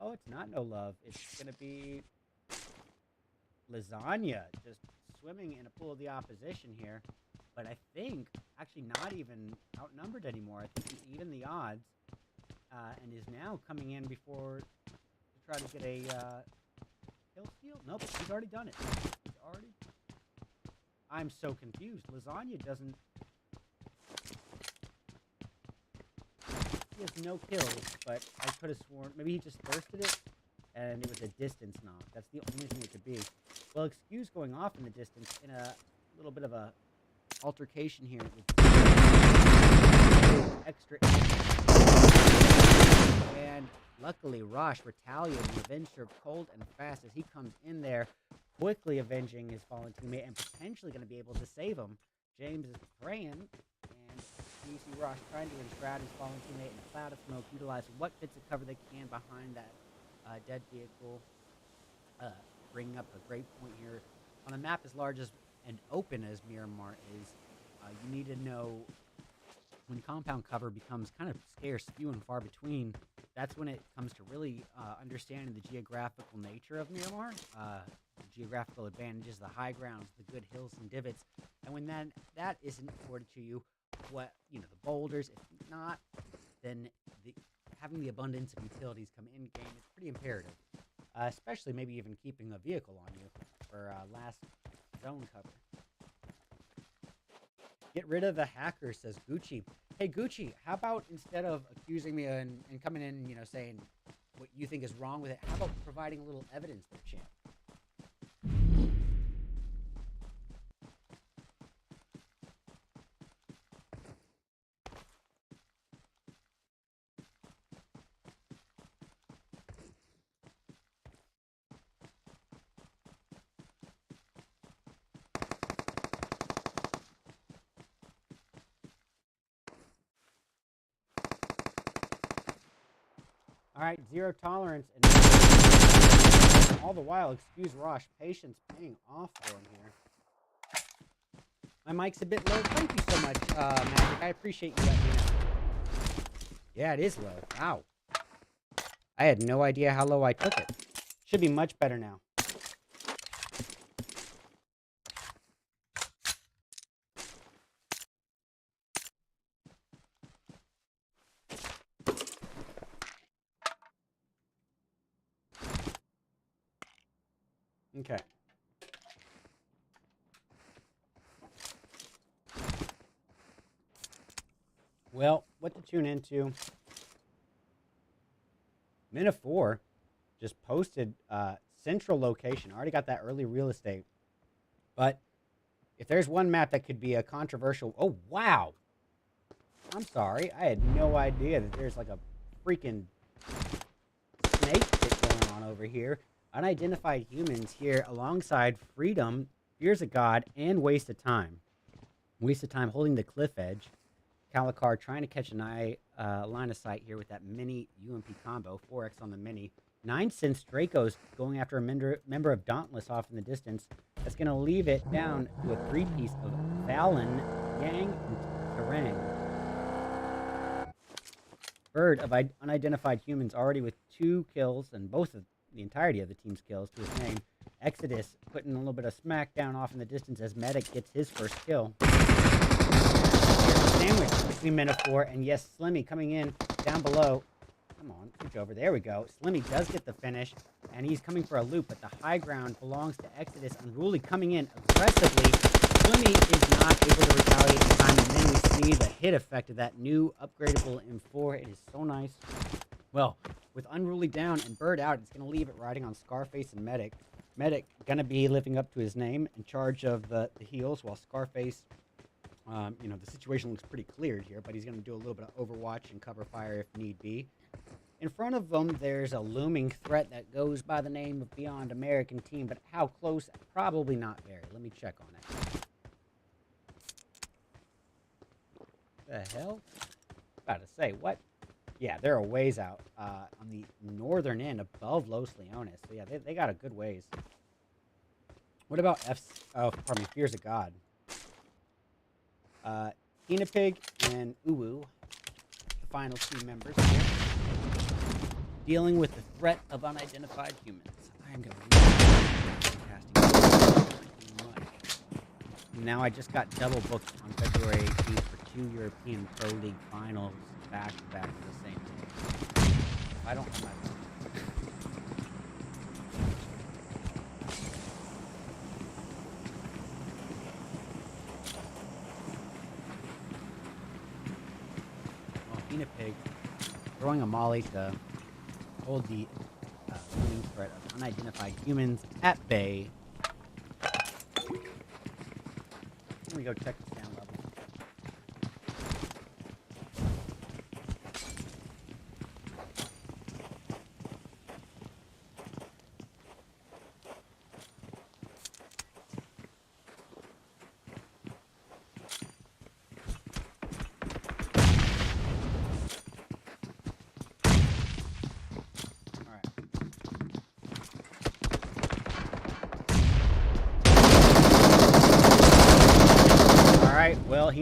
Oh, it's not no love. It's going to be Lasagna just swimming in a pool of the opposition here. But I think actually not even outnumbered anymore. I think he's even the odds and is now coming in before to try to get a kill steal. Nope, he's already done it. He's already. I'm so confused. Lasagna doesn't. He has no kills, but I could have sworn maybe he just thirsted it and it was a distance knock. That's the only thing it could be. Well, excuse going off in the distance in a little bit of a altercation here with extra, and luckily Rosh retaliating, revenge served cold and fast as he comes in there, quickly avenging his fallen teammate and potentially going to be able to save him. James is praying, and you see Rosh trying to enshroud his fallen teammate in a cloud of smoke, utilizing what bits of cover they can behind that dead vehicle. Bringing up a great point here. On a map as large as and open as Miramar is, you need to know when compound cover becomes kind of scarce, few and far between. That's when it comes to really understanding the geographical nature of Miramar, the geographical advantages, the high grounds, the good hills and divots. And when that isn't afforded to you, the boulders, if not, then having the abundance of utilities come in game is pretty imperative. Especially maybe even keeping a vehicle on you for last zone cover. Get rid of the hacker, says Gucci. Hey, Gucci, how about instead of accusing me and coming in, saying what you think is wrong with it, how about providing a little evidence there, champ? All right, zero tolerance, and all the while, excuse Rosh, patience paying off for him here. My mic's a bit low. Thank you so much, Magic. I appreciate you letting me know. Yeah, it is low. Wow. I had no idea how low I took it. Should be much better now. Okay. Well, what to tune into? Minute 4 just posted central location. I already got that early real estate. But if there's one map that could be a controversial... Oh, wow. I'm sorry. I had no idea that there's like a freaking snake shit going on over here. Unidentified humans here alongside Freedom, Fears of God, and Waste of Time. Waste of Time holding the cliff edge. Calicar trying to catch an eye line of sight here with that mini UMP combo. 4x on the mini. 9 cents Draco's going after a member of Dauntless off in the distance. That's going to leave it down to a 3-piece of Valen, Yang, and Terang. Bird of unidentified humans already with 2 kills, and both of the entirety of the team's kills to his name. Exodus putting a little bit of smackdown off in the distance as Medic gets his first kill. Sandwich between Metaphor and yes, Slimmy coming in down below. Come on, switch over. There we go. Slimmy does get the finish, and he's coming for a loop, but the high ground belongs to Exodus. Unruly coming in aggressively. Slimmy is not able to retaliate in time, and then we see the hit effect of that new upgradable M4. It is so nice. Well, with Unruly down and Bird out, it's going to leave it riding on Scarface and Medic. Medic going to be living up to his name, in charge of the heals, while Scarface, the situation looks pretty cleared here, but he's going to do a little bit of overwatch and cover fire if need be. In front of them, there's a looming threat that goes by the name of Beyond American Team, but how close? Probably not very. Let me check on it. The hell? About to say, what? Yeah, they're a ways out on the northern end above Los Leones. So yeah, they got a good ways. What about Fears of God? Tina Pig and Uwu, the final 2 members here, dealing with the threat of unidentified humans. I am going to casting much. Now I just got double booked on February 18th for 2 European Pro League finals back-to-back for the same day. I don't have my phone. Well, Pig throwing a molly to hold the looming threat of unidentified humans at bay. Let me go check the sound level.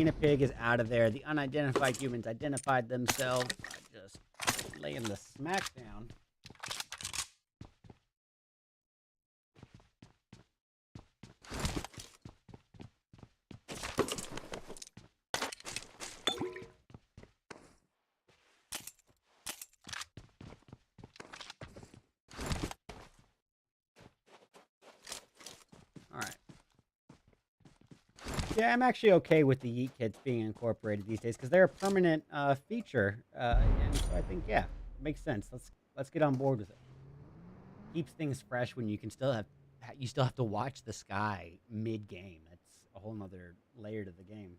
Guinea pig is out of there. The unidentified humans identified themselves by just laying the smack down. Yeah, I'm actually okay with the Yeet kits being incorporated these days because they're a permanent feature, and so I think it makes sense. Let's get on board with it. Keeps things fresh when you can still have to watch the sky mid game. That's a whole nother layer to the game.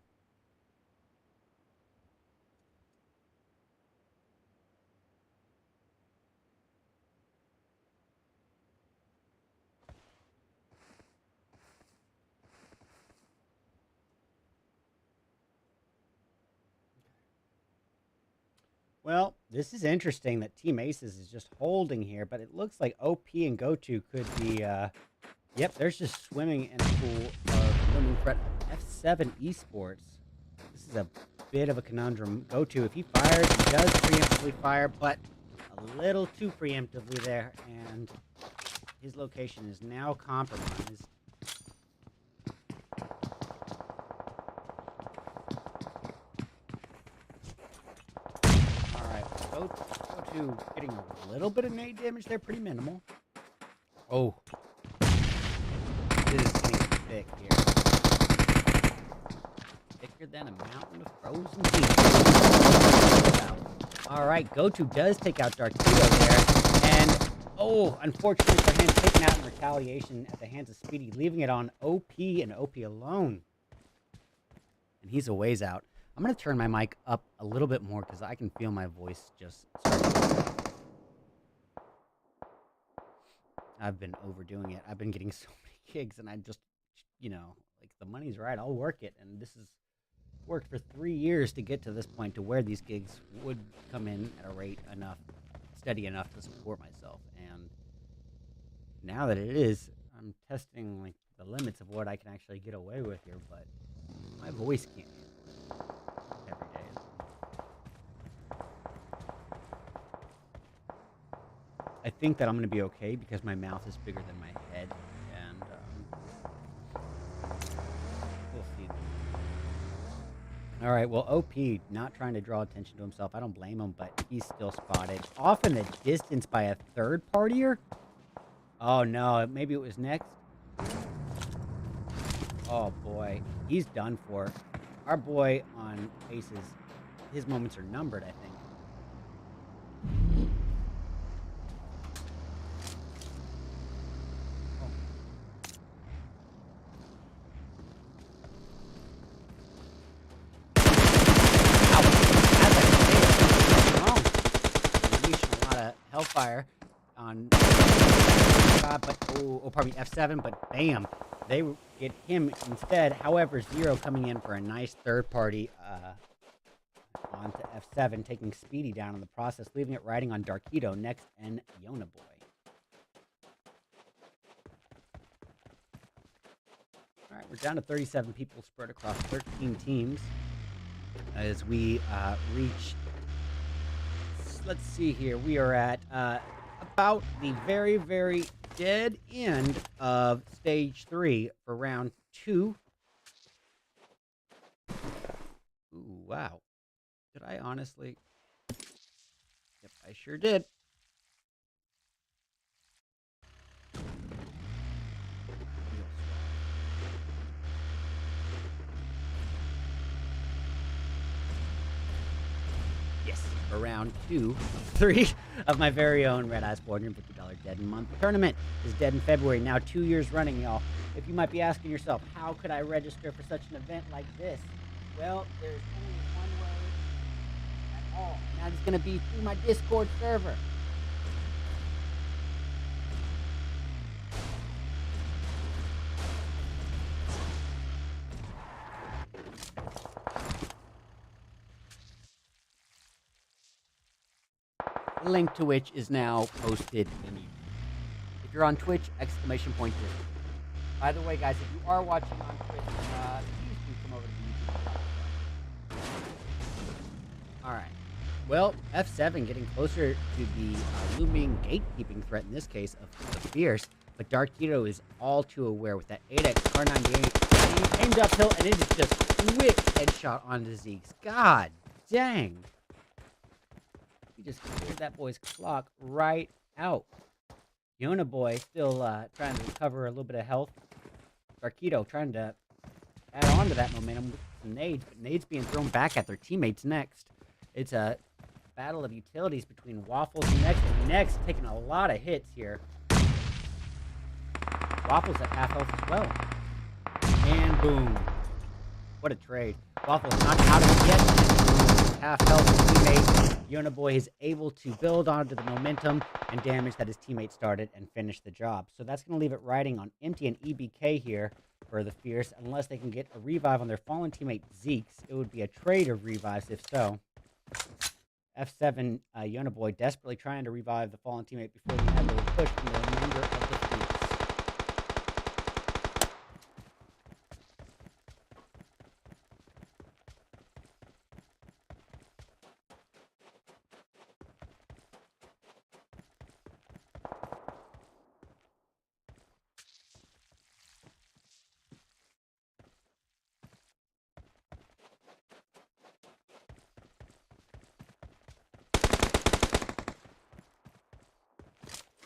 Well, this is interesting that Team Aces is just holding here, but it looks like OP and GoTo could be, yep, there's just swimming in a pool of looming threat. F7 Esports. This is a bit of a conundrum. GoTo, if he fires, he does preemptively fire, but a little too preemptively there, and his location is now compromised. GoTo getting a little bit of nade damage there, pretty minimal. Oh. This is getting thick here. Thicker than a mountain of frozen heat. Alright, GoTo does take out Darkido there. And, oh, unfortunately for him, taken out in retaliation at the hands of Speedy, leaving it on OP and OP alone. And he's a ways out. I'm going to turn my mic up a little bit more because I can feel my voice just I've been overdoing it. I've been getting so many gigs, and I just, you know, like, the money's right. I'll work it, and this has worked for 3 years to get to this point to where these gigs would come in at a rate steady enough to support myself. And now that it is, I'm testing, like, the limits of what I can actually get away with here, but my voice can't every day. I think that I'm going to be okay because my mouth is bigger than my head, and we'll see. All right, well, OP not trying to draw attention to himself. I don't blame him, but he's still spotted. Off in the distance by a third partier? Oh, no, maybe it was next. Oh, boy, he's done for. Our boy on Aces, his moments are numbered, I think. Hellfire on pardon me, F7, but bam, they get him instead. However, Zero coming in for a nice third party onto F7, taking Speedy down in the process, leaving it riding on Darkido next and Yona Boy. All right, we're down to 37 people spread across 13 teams as we reach. Let's see here. We are at about the very, very dead end of stage 3 for round 2. Ooh, wow. Did I honestly? Yep, I sure did. Yes, for round 2 of 3 of my very own RedEyesPUBGM $50 Dead in Month tournament. Is dead in February, now 2 years running, y'all. If you might be asking yourself, how could I register for such an event like this? Well, there's only one way at all, and that is going to be through my Discord server. The link to which is now posted in YouTube. If you're on Twitch, exclamation point Discord. By the way, guys, if you are watching on Twitch, please do come over to the YouTube. All right. Well, F7 getting closer to the looming gatekeeping threat, in this case, of the Fierce. But Darkito is all too aware with that 8x R98 aimed uphill, and it is just quick headshot onto Zeke's. God dang. He just cleared that boy's clock right out. Yona boy still trying to recover a little bit of health. Darkito trying to add on to that momentum with some nades, but nades being thrown back at their teammates next. It's a battle of utilities between Waffles and Next, and Next taking a lot of hits here. Waffles at half health as well. And boom. What a trade. Waffles not out of it yet. Half health teammate. Yona Boy is able to build onto the momentum and damage that his teammate started and finish the job. So that's going to leave it riding on Empty and EBK here for the Fierce, unless they can get a revive on their fallen teammate Zeke's. It would be a trade of revives if so. F7 Yona Boy desperately trying to revive the fallen teammate before the inevitable push from the remainder of the Fierce.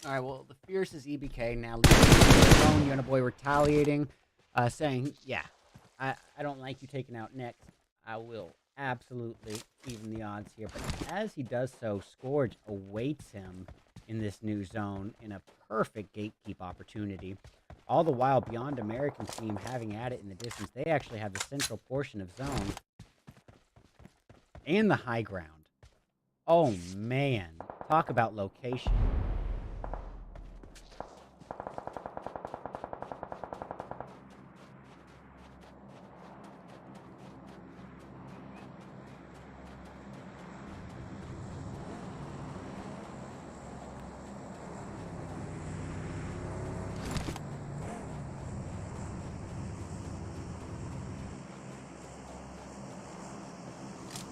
All right, well, the Fierce is EBK now leaving alone. Yona Boy retaliating, saying, yeah, I don't like you taking out Next. I will absolutely even the odds here. But as he does so, Scourge awaits him in this new zone in a perfect gatekeep opportunity. All the while, Beyond American team having at it in the distance, they actually have the central portion of zone and the high ground. Oh, man. Talk about location.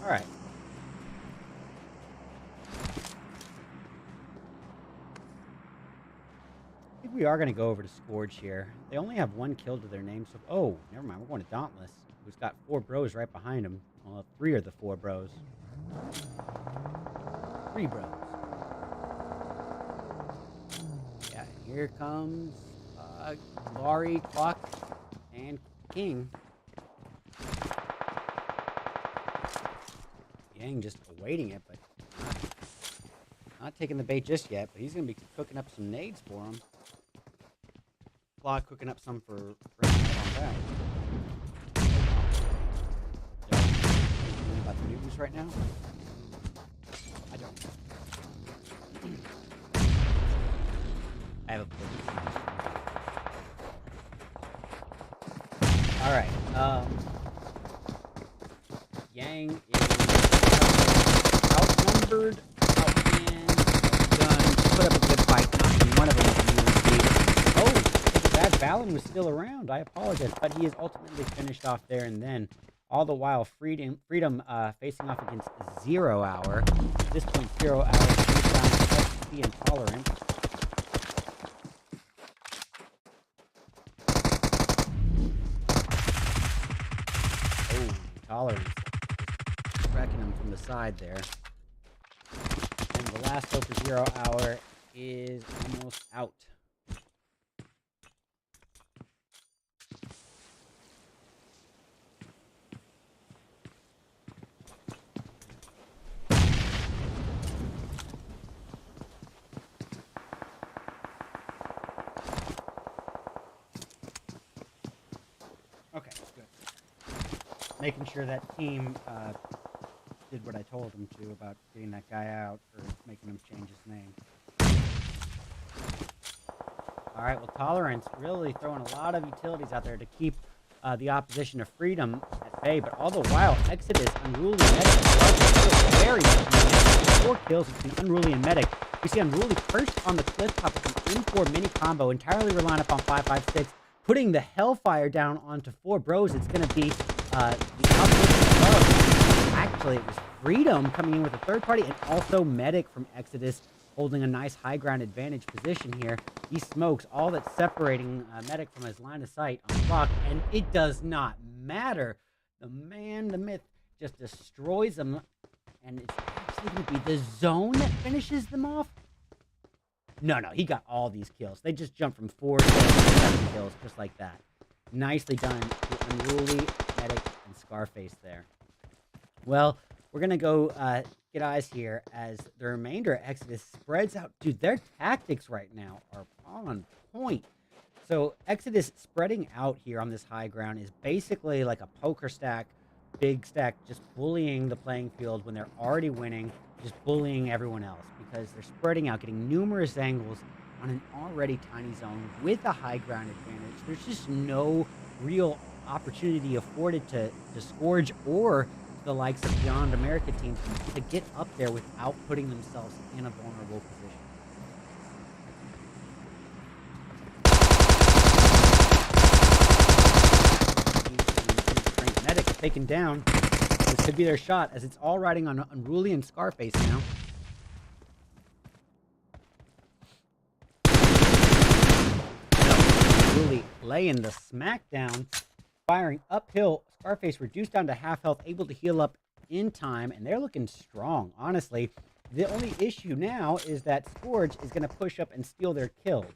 All right. I think we are going to go over to Scourge here. They only have one kill to their name, so... Oh, never mind. We're going to Dauntless, who's got 4 bros right behind him. Well, 3 are the 4 bros. 3 bros. Yeah, here comes Laurie, Clock, and King. Yang just awaiting it, but not taking the bait just yet. But he's going to be cooking up some nades for him. Clock cooking up some for bringing it on back. Yo, you know about the newbies right now? I don't. I have a All right. Yang is outnumbered, outmanned, outgunned. Put up a good fight. Knocking one of them with the Oh, that Valen was still around. I apologize, but he is ultimately finished off there and then. All the while, Freedom facing off against 0 Hour. At this point, 0 Hour comes down to SC Intolerant. Intolerance. Wrecking him from the side there. And the last hope for 0 Hour is almost out. Okay, good. Making sure that team did what I told them to about getting that guy out or making him change his name. All right, well, Tolerance really throwing a lot of utilities out there to keep the opposition of Freedom at bay, but all the while, Exodus, Unruly, Medic, very much 4 kills between Unruly and Medic. We see Unruly perched on the cliff top with an M4 mini combo, entirely relying upon 5.56, putting the Hellfire down onto 4 bros. It's going to be the opposition of. Actually, it was Freedom coming in with a third party, and also Medic from Exodus holding a nice high ground advantage position here. He smokes all that's separating Medic from his line of sight on the block, and it does not matter. The man, the myth, just destroys them, and it's actually going to be the zone that finishes them off. No, he got all these kills. They just jumped from 4 kills to 7 kills, just like that. Nicely done to Unruly, Medic, and Scarface there. Well, we're going to go get eyes here as the remainder of Exodus spreads out. Dude, their tactics right now are on point. So Exodus spreading out here on this high ground is basically like a poker stack, big stack, just bullying the playing field when they're already winning, just bullying everyone else because they're spreading out, getting numerous angles on an already tiny zone with a high ground advantage. There's just no real opportunity afforded to Scourge or the likes of Beyond America teams to get up there without putting themselves in a vulnerable position. Medic is taken down. This could be their shot as it's all riding on Unruly and Scarface now. Unruly laying the smackdown, firing uphill. Scarface reduced down to half health, able to heal up in time, and they're looking strong, honestly. The only issue now is that Scourge is going to push up and steal their kills,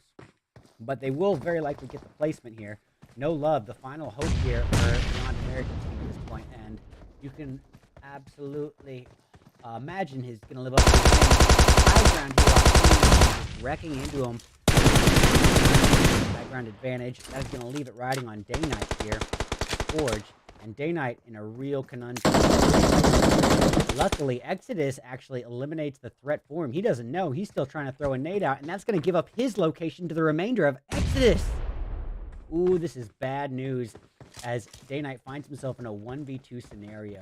but they will very likely get the placement here. No Love, the final hope here for Beyond American team at this point, and you can absolutely imagine he's going to live up to his name. High ground here, just wrecking into him. High ground advantage. That's going to leave it riding on Day Knight here. Forge, and Day Knight in a real conundrum. Luckily, Exodus actually eliminates the threat for him. He doesn't know. He's still trying to throw a nade out, and that's going to give up his location to the remainder of Exodus. Ooh, this is bad news as Day Knight finds himself in a 1v2 scenario.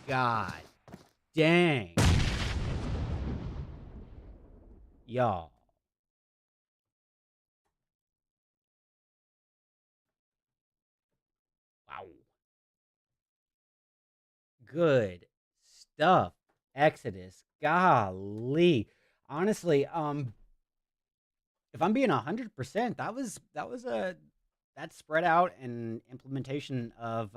God dang. Y'all. Wow. Good stuff, Exodus. Golly. Honestly, if I'm being 100%, that spread out and implementation of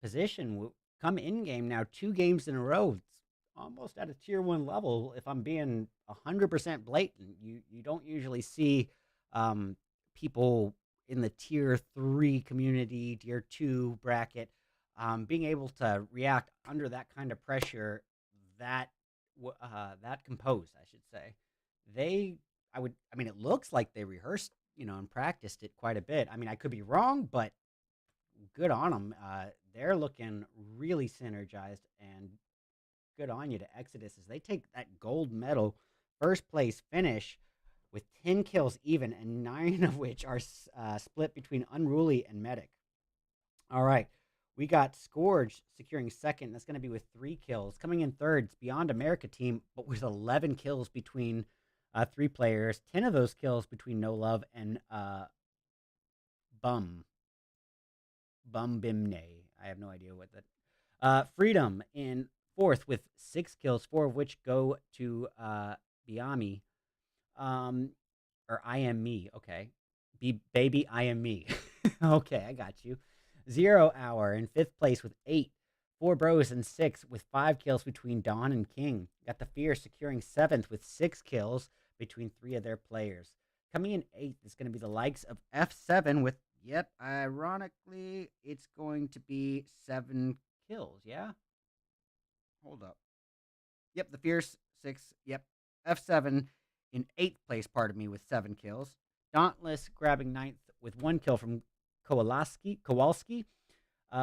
position come in game now 2 games in a row. It's almost at a tier 1 level. If I'm being 100% blatant, you don't usually see people in the tier 3 community, tier 2 bracket being able to react under that kind of pressure, that composed, I should say. I mean, it looks like they rehearsed, and practiced it quite a bit. I mean, I could be wrong, but good on them. They're looking really synergized, and good on you to Exodus as they take that gold medal first place finish with 10 kills even, and 9 of which are split between Unruly and Medic. All right. We got Scourge securing second. That's going to be with 3 kills. Coming in third, it's Beyond America team, but with 11 kills between 3 players. 10 of those kills between No Love and Bumbimne. I have no idea what that. Freedom in fourth with 6 kills, 4 of which go to Biami. Or I Am Me. Okay. Baby, I Am Me. Okay, I got you. 0 Hour in 5th place with 8. 4 Bros in 6th with 5 kills between Dawn and King. Got the Fear securing 7th with 6 kills between 3 of their players. Coming in 8th is going to be the likes of F7 with, yep, ironically, it's going to be 7 kills, yeah? Hold up. Yep, the Fierce 6, yep. F7 in 8th place, pardon me, with 7 kills. Dauntless grabbing 9th with 1 kill from Kowalski.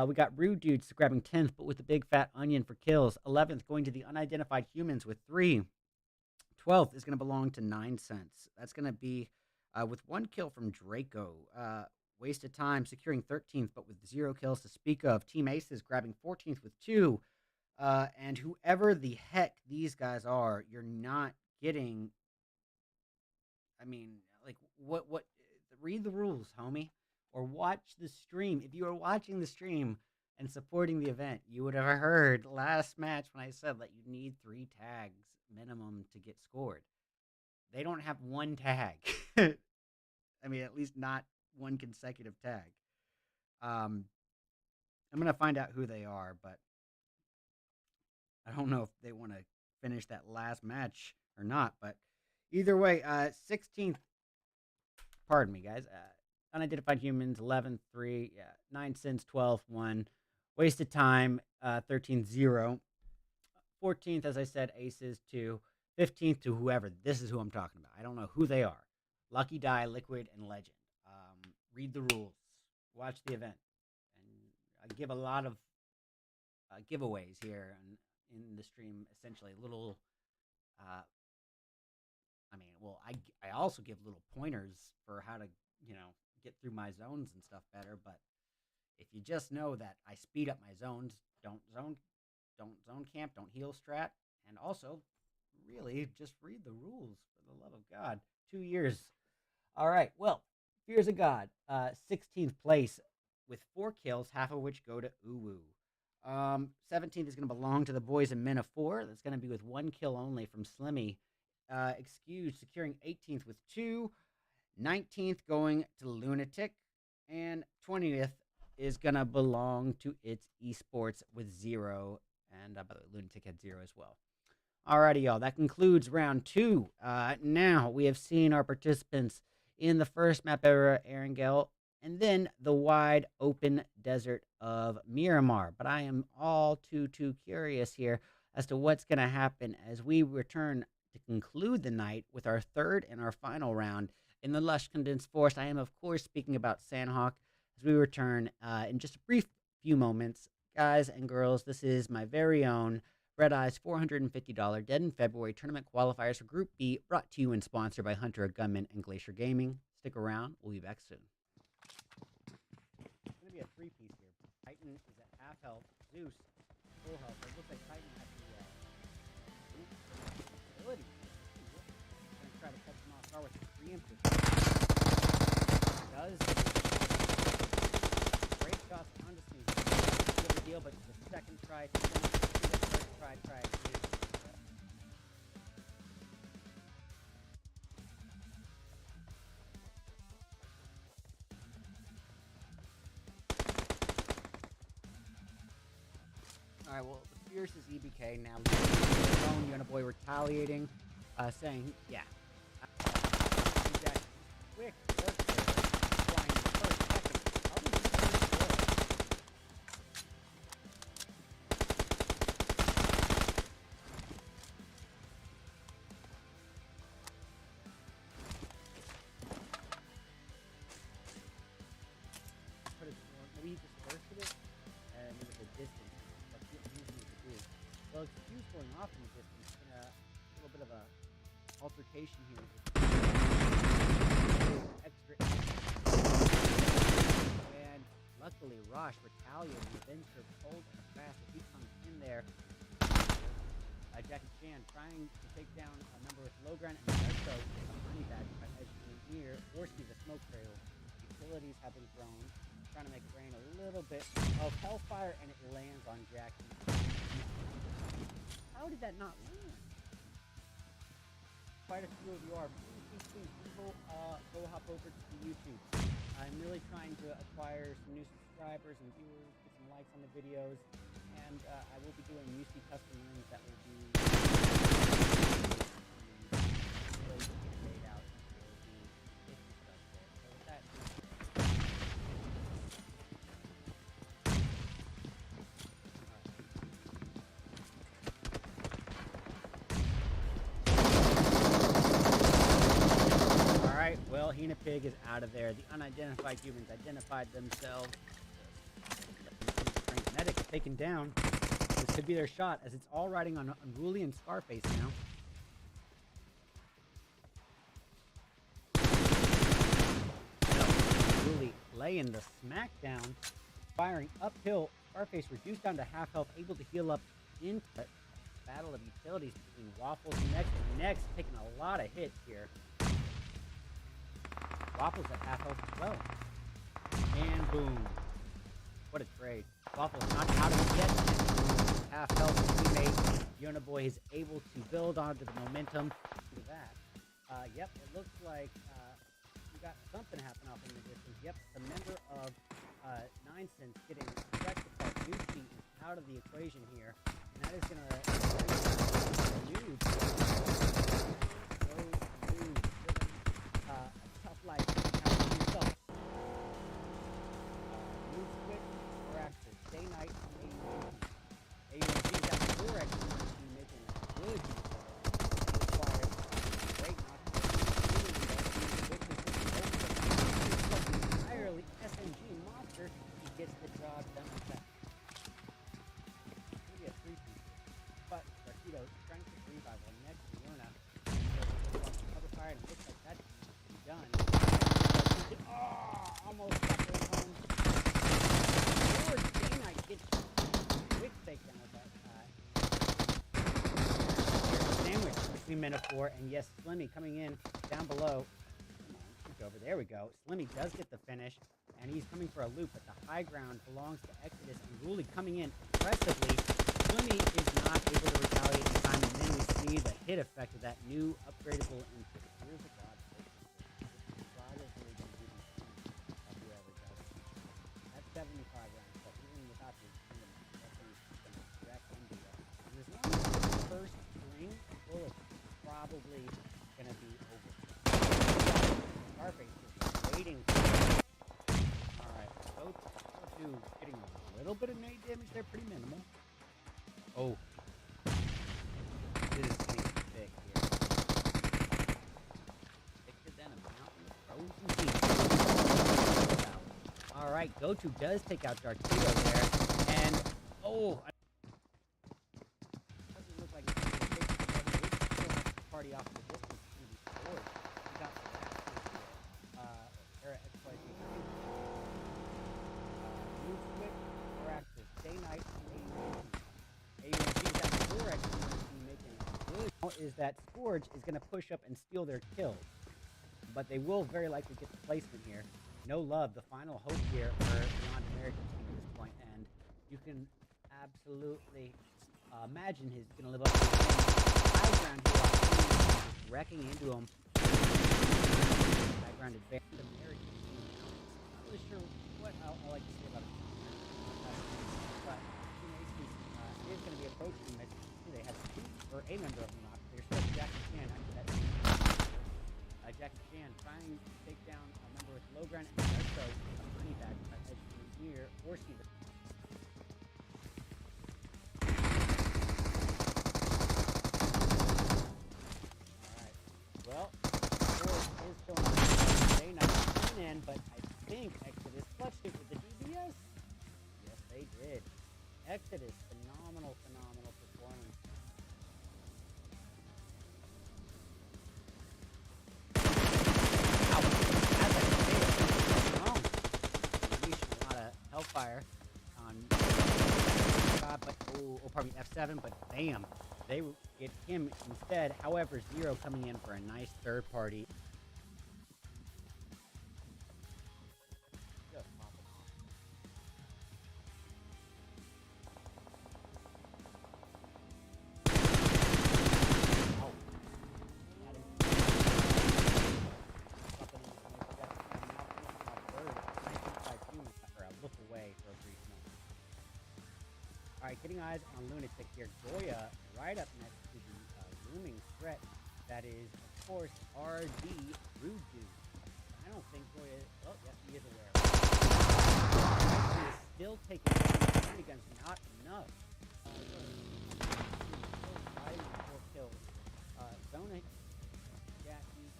We got Rude Dudes grabbing 10th, but with the Big Fat Onion for kills. 11th going to the Unidentified Humans with 3. 12th is going to belong to 9 Cents. That's going to be with 1 kill from Draco. Wasted Time securing 13th, but with 0 kills to speak of. Team Aces grabbing 14th with 2. And whoever the heck these guys are, you're not getting... I mean, like, what... Read the rules, homie. Or watch the stream. If you are watching the stream and supporting the event. You would have heard last match when I said that you need 3 tags minimum to get scored. They don't have 1 tag. I mean, at least not 1 consecutive tag. I'm gonna find out who they are, but I don't know if they want to finish that last match or not. But either way, 16th. Pardon me, guys. Unidentified humans, 11th, 3. Yeah, 9 sins, 12th, 1. Wasted time, 13th, 0. 14th, as I said, aces, 2. 15th to whoever. This is who I'm talking about. I don't know who they are. Lucky Die, Liquid, and Legend. Read the rules. Watch the event. And I give a lot of giveaways here in the stream, essentially. Little, I also give little pointers for how to, get through my zones and stuff better. But if you just know that I speed up my zones, don't zone camp, don't heal strat, and also really just read the rules for the love of God. 2 years. All right. Well, Fears of God, 16th place with 4 kills, half of which go to Uwu. 17th is going to belong to the boys and men of 4. That's going to be with 1 kill only from Slimmy. Excuse securing 18th with 2. 19th going to Lunatic. And 20th is going to belong to its esports with 0. And by the way, Lunatic had 0 as well. Alrighty, y'all. That concludes round 2. Now we have seen our participants in the first map era, Erangel, and then the wide open desert of Miramar. But I am all too curious here as to what's going to happen as we return to conclude the night with our third and our final round in the lush condensed forest. I am, of course, speaking about Sandhawk as we return in just a brief few moments. Guys and girls, this is my very own RedEyes $450 Dead in February tournament qualifiers for Group B, brought to you and sponsored by Hunter Gunman and Glacier Gaming. Stick around. We'll be back soon. It's going to be a 3-piece here. Titan is at half health. Zeus, full health. It looks like Titan has the ability. I'm going to try to catch him off guard with the preemptive. Does. Great shots on the scene. Good deal, but the second try to finish. Try. Alright, well, the Fierce is EBK now. Boy retaliating, saying, yeah. Quick work there. Flying first, second. I'll be maybe he just bursted it, and it was a distance. That's what he needs to do. Well, Q's going off in the distance, in a little bit of a altercation here. Extra. And luckily, Rosh retaliated. The Avenger pulled as fast as he comes in there. Jackie Chan trying to take down a number with low ground, and does so with a honey badge as you near or see the smoke trail. Utilities have been thrown, trying to make it rain a little bit of hellfire, and it lands on Jackie. How did that not land? Quite a few of you are. Please, people, go hop over to YouTube. I'm really trying to acquire some new subscribers and viewers, get some likes on the videos, and I will be doing UC custom rooms that will be laid out. So with that, well, Hina Pig is out of there. The unidentified humans identified themselves. Kinetic is taken down. This could be their shot, as it's all riding on Unruly and Scarface now. Unruly laying the smackdown, firing uphill. Scarface reduced down to half health, able to heal up into it. Battle of utilities between Waffles and Next taking a lot of hits here. Waffles at half health as well. And boom. What a trade. Waffle's not out of it yet. Half health teammate. Yona Boy is able to build onto the momentum. Look at that. Yep, it looks like we got something happening off in the distance. Yep, the member of 9 cents getting wrecked apart. Nucci is out of the equation here. And that is going to nude. A tough life. Move quick or access. Day night on AUMG. AUMG is at 4x making a good use of it. Requires great knock. Entirely SMG monster. He gets the job done with that. Maybe a 3-piece. But Rakido trying to revive on next to Yona. Cover fire and it looks like that's done. Oh, almost got those home. George Day-Night gets quick takedown with that sandwich between Metaphor and yes, Slimmy coming in down below. Come on, look over. There we go. Slimmy does get the finish, and he's coming for a loop, but the high ground belongs to Exodus, and Ruli coming in aggressively. Slimmy is not able to retaliate in time, and then we see the hit effect of that new upgradable input. Here's a god. God is really going to do these things of whoever does it. That's 75 rounds, but even without the tournament, that thing's going to wreck into it. And as long as the first string of bullets is probably going to be over. Scarface is waiting for it. Alright, both two getting a little bit of nade damage there, pretty minimal. Oh. This is getting thick here. Thicker than a mountain of frozen heat. Alright, Gotu does take out Darkido there. And, oh. Doesn't look like it's going to take the party off the distance. It's going to be scored. He got the last here. Era exploitation. Move quick or active. Day night on AUMG is at 4x making it good. Is that Scourge is going to push up and steal their kills. But they will very likely get the placement here. No love, the final hope here for the non-American team at this point, and you can absolutely imagine he's going to live up to the high ground here, just wrecking into him. High ground advantage. The American team now. Not really sure what I like to say about it, but Team Aces is going to be approaching them. They have a member of them knocked. They're still Jackie Chan after that. Jackie Chan trying to take down a member with low ground and does so with a money bag as you can hear or see the. Alright. Well, Force is still on day night coming in, but I think Exodus clutched it with the DBS. Yes, they did. Exodus, phenomenal performance. Hellfire on but pardon me, F7, but bam, they get him instead. However, Zero coming in for a nice third party. Just popping off. Oh. Look away for a brief moment. Alright, getting eyes on Lunatic here. Goya right up next to the looming threat that is, of course, RD Rude. I don't think Goya. Oh, yes, he is aware. He is still taking down guns, not enough. Four kills. Zona. Yeah, he's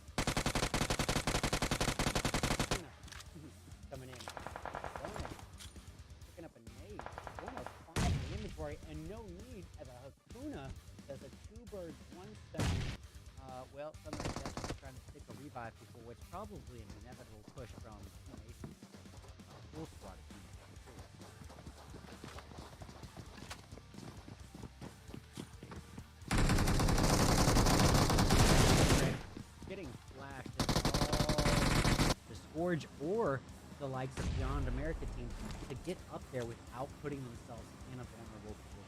coming in. Picking up a nade. 105 in the inventory, and no need as a Hakuna does a 2 birds, 1 stone. Well, someone is definitely trying to stick a revive before what's probably an inevitable push from Team Aces. Full squad of Team Aces. Getting flashed at all. The Scourge or the likes of Beyond America team to get up there without putting themselves in a vulnerable position.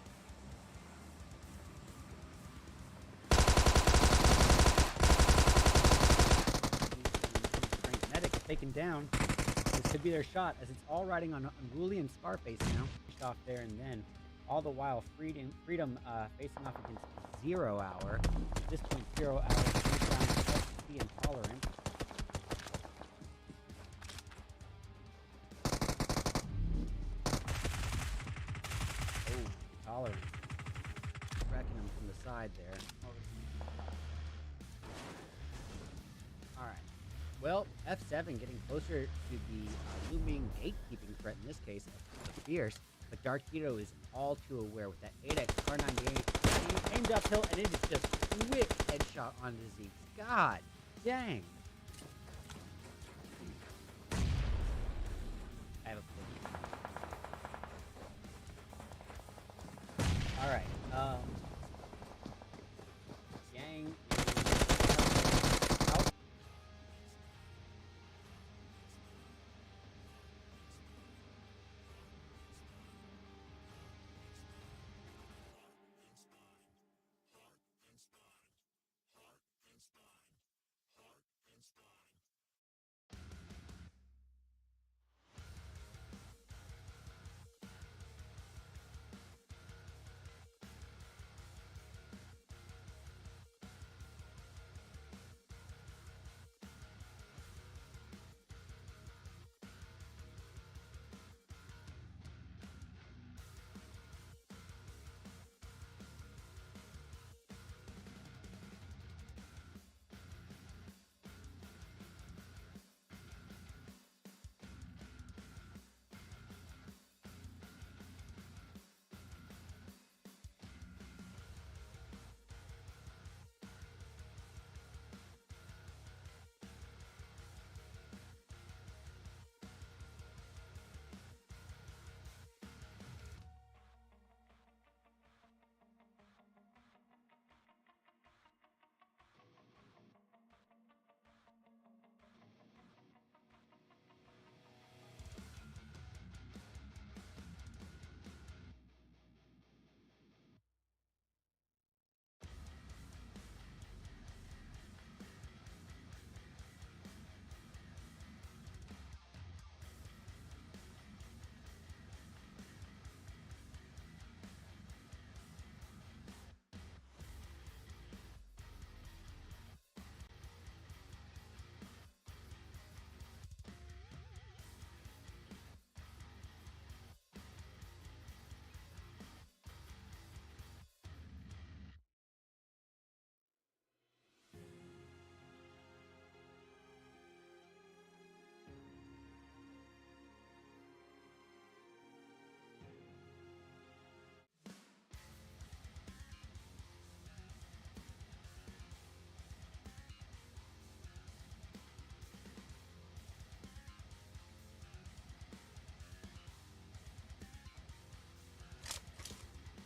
Medic taken down. This could be their shot, as it's all riding on Unruly and Scarface now. Pushed off there and then. All the while, Freedom facing off against 0 Hour. At this point, 0 Hour comes down to Intolerant. Oh, Tolerant. Wrecking him from the side there. Alright. Well, F7 getting closer to the looming gatekeeping threat in this case of Fierce. But Dark Tito is all too aware with that 8x R98 aimed uphill, and it is just quick headshot onto Zeeks. God dang. I have a clue. Alright, Yang is out.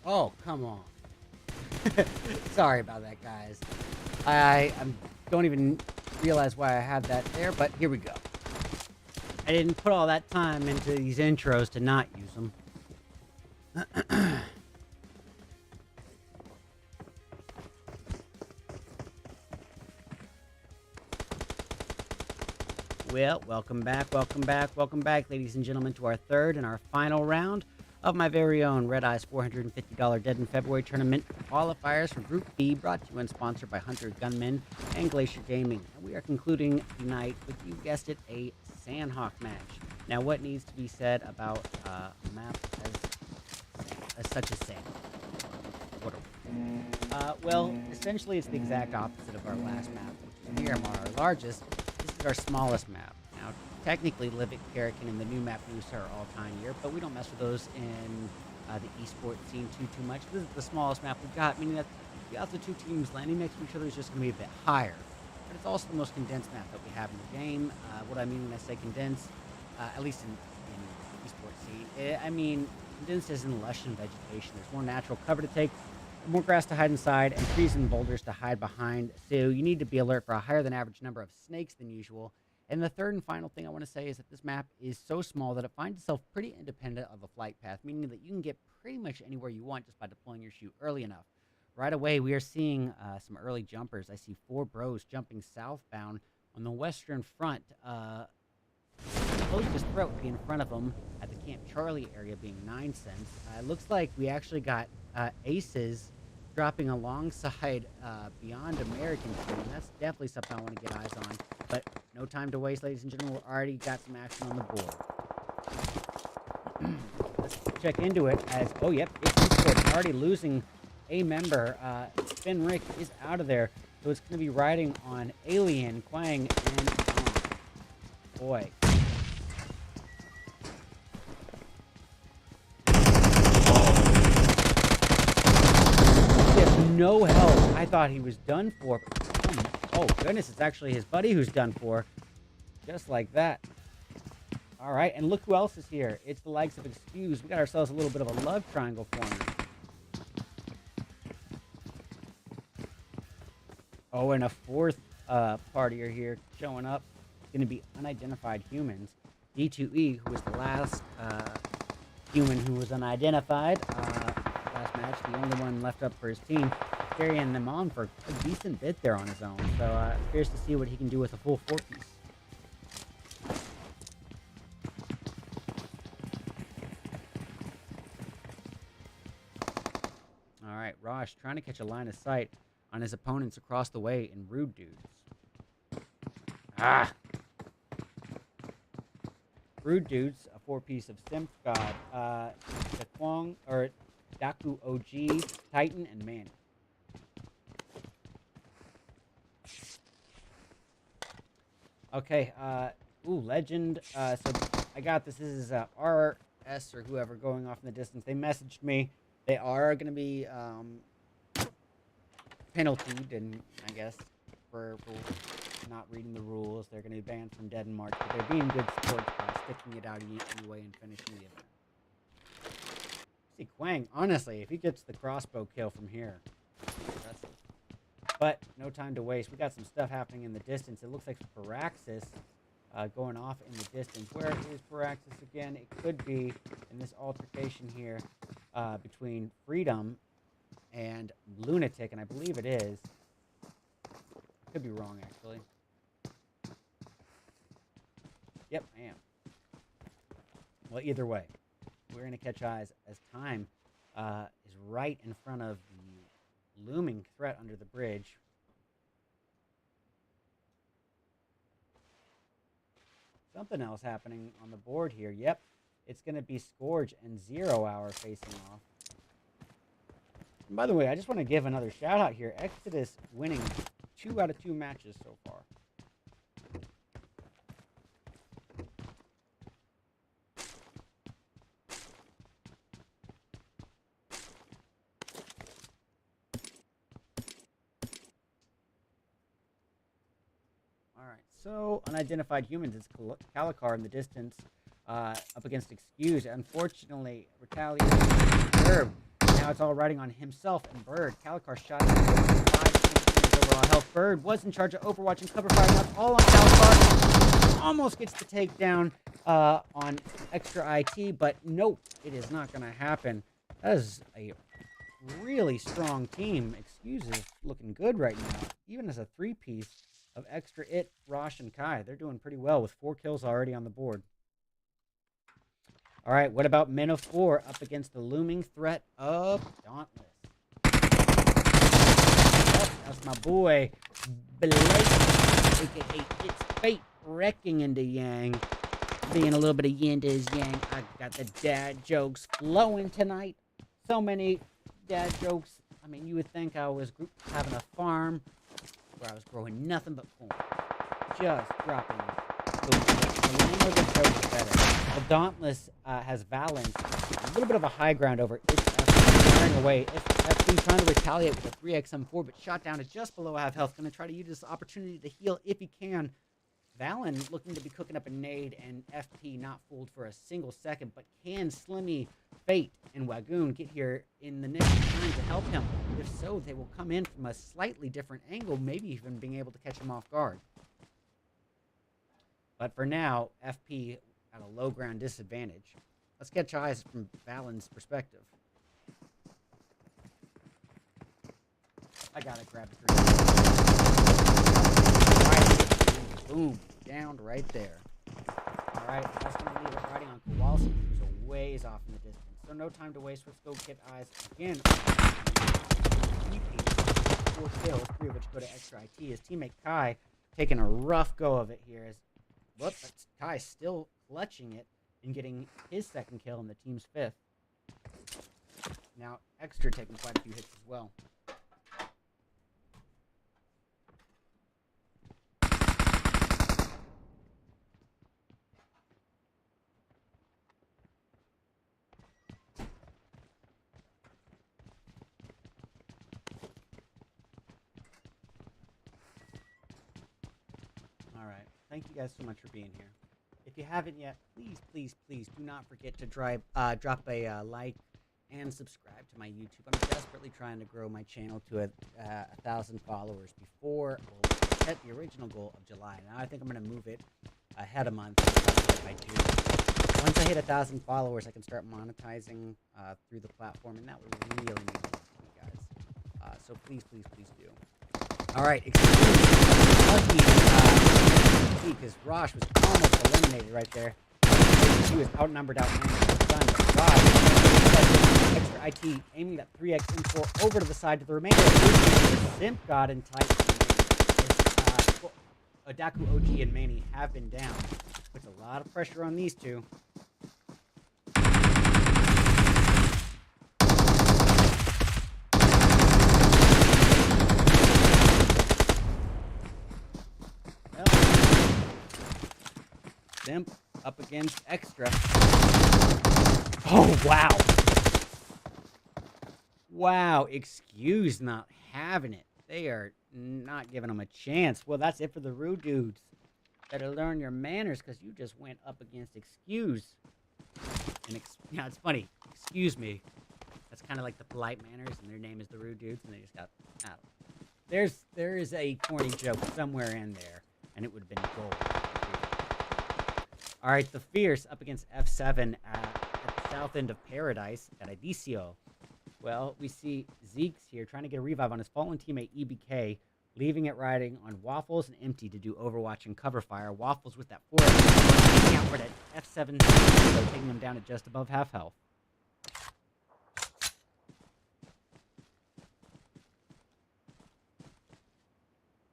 Oh, come on. Sorry about that, guys. I don't even realize why I have that there, but here we go. I didn't put all that time into these intros to not use them. Well, welcome back, ladies and gentlemen, to our third and our final round of my very own RedEyes $450 Dead in February tournament qualifiers for Group B, brought to you and sponsored by Hunter Gunman and Glacier Gaming. And we are concluding tonight with, you guessed it, a Sandhawk match. Now, what needs to be said about a map as such as Sandhawk? What are we? Well, essentially, it's the exact opposite of our last map, which is Miramar, our largest. This is our smallest map. Now, technically, Livic, Karakin, and the new map Moose are all time year, but we don't mess with those in the esports scene too much. This is the smallest map we've got, meaning that the other two teams landing next to each other is just going to be a bit higher. But it's also the most condensed map that we have in the game. What I mean when I say condensed, at least in the esports scene, I mean condensed as in lush and vegetation. There's more natural cover to take, more grass to hide inside, and trees and boulders to hide behind. So you need to be alert for a higher than average number of snakes than usual. And the third and final thing I want to say is that this map is so small that it finds itself pretty independent of the flight path, meaning that you can get pretty much anywhere you want just by deploying your chute early enough. Right away, we are seeing some early jumpers. I see 4 bros jumping southbound on the western front. Closest threat would be in front of them at the Camp Charlie area, being 9 cents. It looks like we actually got aces dropping alongside Beyond American team. That's definitely something I want to get eyes on. But no time to waste, ladies and gentlemen. We've already got some action on the board. Let's check into it as, oh, yep, it's esports. Already losing a member. Spin Rick is out of there. So it's going to be riding on Alien, Quang, and boy. He has no health. I thought he was done for. Oh, goodness, it's actually his buddy who's done for. Just like that. All right, and look who else is here. It's the likes of Excuse. We got ourselves a little bit of a love triangle forming. Oh, and a fourth partier here showing up. It's going to be unidentified humans. D2E, who was the last human who was unidentified last match, the only one left up for his team, carrying them on for a decent bit there on his own. So curious to see what he can do with a full 4-piece. All right, Rosh trying to catch a line of sight on his opponents across the way in Rude Dudes. Rude Dudes, a 4-piece of Simp God, Dakwong, or Daku OG, Titan, and Manny. Okay, Legend. So I got this. This is RS or whoever going off in the distance. They messaged me. They are going to be penaltied, and I guess for not reading the rules, they're going to be banned from Dead and March. But they're being good sports by sticking it out anyway and finishing the event. See, Quang, honestly, if he gets the crossbow kill from here, impressive. But no time to waste. We got some stuff happening in the distance. It looks like Firaxis going off in the distance. Where is Firaxis again? It could be in this altercation here between Freedom and Lunatic, and I believe it is. I could be wrong, actually. Yep, I am. Well, either way, we're going to catch eyes as time is right in front of the looming threat under the bridge. Something else happening on the board here. Yep, it's going to be Scourge and 0 Hour facing off. And by the way, I just want to give another shout out here. Exodus winning 2 out of 2 matches so far. So, unidentified humans, it's Calicar in the distance, up against Excuse. Unfortunately, retaliation Bird. Now it's all riding on himself and Bird. Calicar shot at 5 overall health. Bird was in charge of Overwatch and cover fire. That's all on Calicar. Almost gets the takedown on Extra IT, but nope, it is not going to happen. That is a really strong team. Excuse is looking good right now, even as a 3-piece. Of Extra It, Rosh, and Kai. They're doing pretty well with 4 kills already on the board. All right, what about Men of 4 up against the looming threat of Dauntless? Oh, that's my boy, Blake, a.k.a. It's Fate, wrecking into Yang. Being a little bit of yin to his yang. I got the dad jokes flowing tonight. So many dad jokes. I mean, you would think I was having a farm where I was growing nothing but corn. Just dropping the language of the joke is better. Well, Dauntless has Valence. A little bit of a high ground over firing away. FP trying to retaliate with a 3xM4, but shot down to just below half health. Going to try to use this opportunity to heal if he can. Valen looking to be cooking up a nade, and FP not fooled for a single second, but can Slimmy, Fate, and Wagoon get here in the next time to help him? If so, they will come in from a slightly different angle, maybe even being able to catch him off guard. But for now, FP at a low ground disadvantage. Let's catch eyes from Balin's perspective. I gotta grab the green. Boom, downed right there. All right, that's gonna leave it riding on Kowalski, who's a ways off in the distance. So no time to waste. Let's go get eyes again. 4 kills, 3 of which go to extra IT. His teammate Kai taking a rough go of it here. As whoops, Kai still clutching it and getting his 2nd kill and the team's 5th. Now extra taking quite a few hits as well. Alright, thank you guys so much for being here. If you haven't yet, please do not forget to drop a like and subscribe to my YouTube. I'm desperately trying to grow my channel to 1,000 followers before we'll hit the original goal of July. Now I think I'm going to move it ahead a month if I do. Once I hit 1,000 followers, I can start monetizing through the platform, and that would really mean a lot to you guys. So please do. All right, because Rosh was almost eliminated right there. He was outnumbered, outmanaged, Rosh, extra IT, aiming that 3x M4 over to the side to the remainder of the Simp God and Titan. Odaku, OG, and Manny have been down. Puts a lot of pressure on these two. Simp up against extra. Oh, wow. Wow, excuse not having it. They are not giving them a chance. Well, that's it for the rude dudes. Better learn your manners because you just went up against excuse. And yeah, it's funny. Excuse me. That's kind of like the polite manners, and their name is the rude dudes, and they just got out. There is a corny joke somewhere in there, and it would have been gold. All right, the Fierce up against F7 at the south end of Paradise at Idicio. Well, we see Zeke's here trying to get a revive on his fallen teammate EBK, leaving it riding on Waffles and Empty to do Overwatch and cover fire. Waffles with that 4x taking out for that F7, taking him down at just above half health.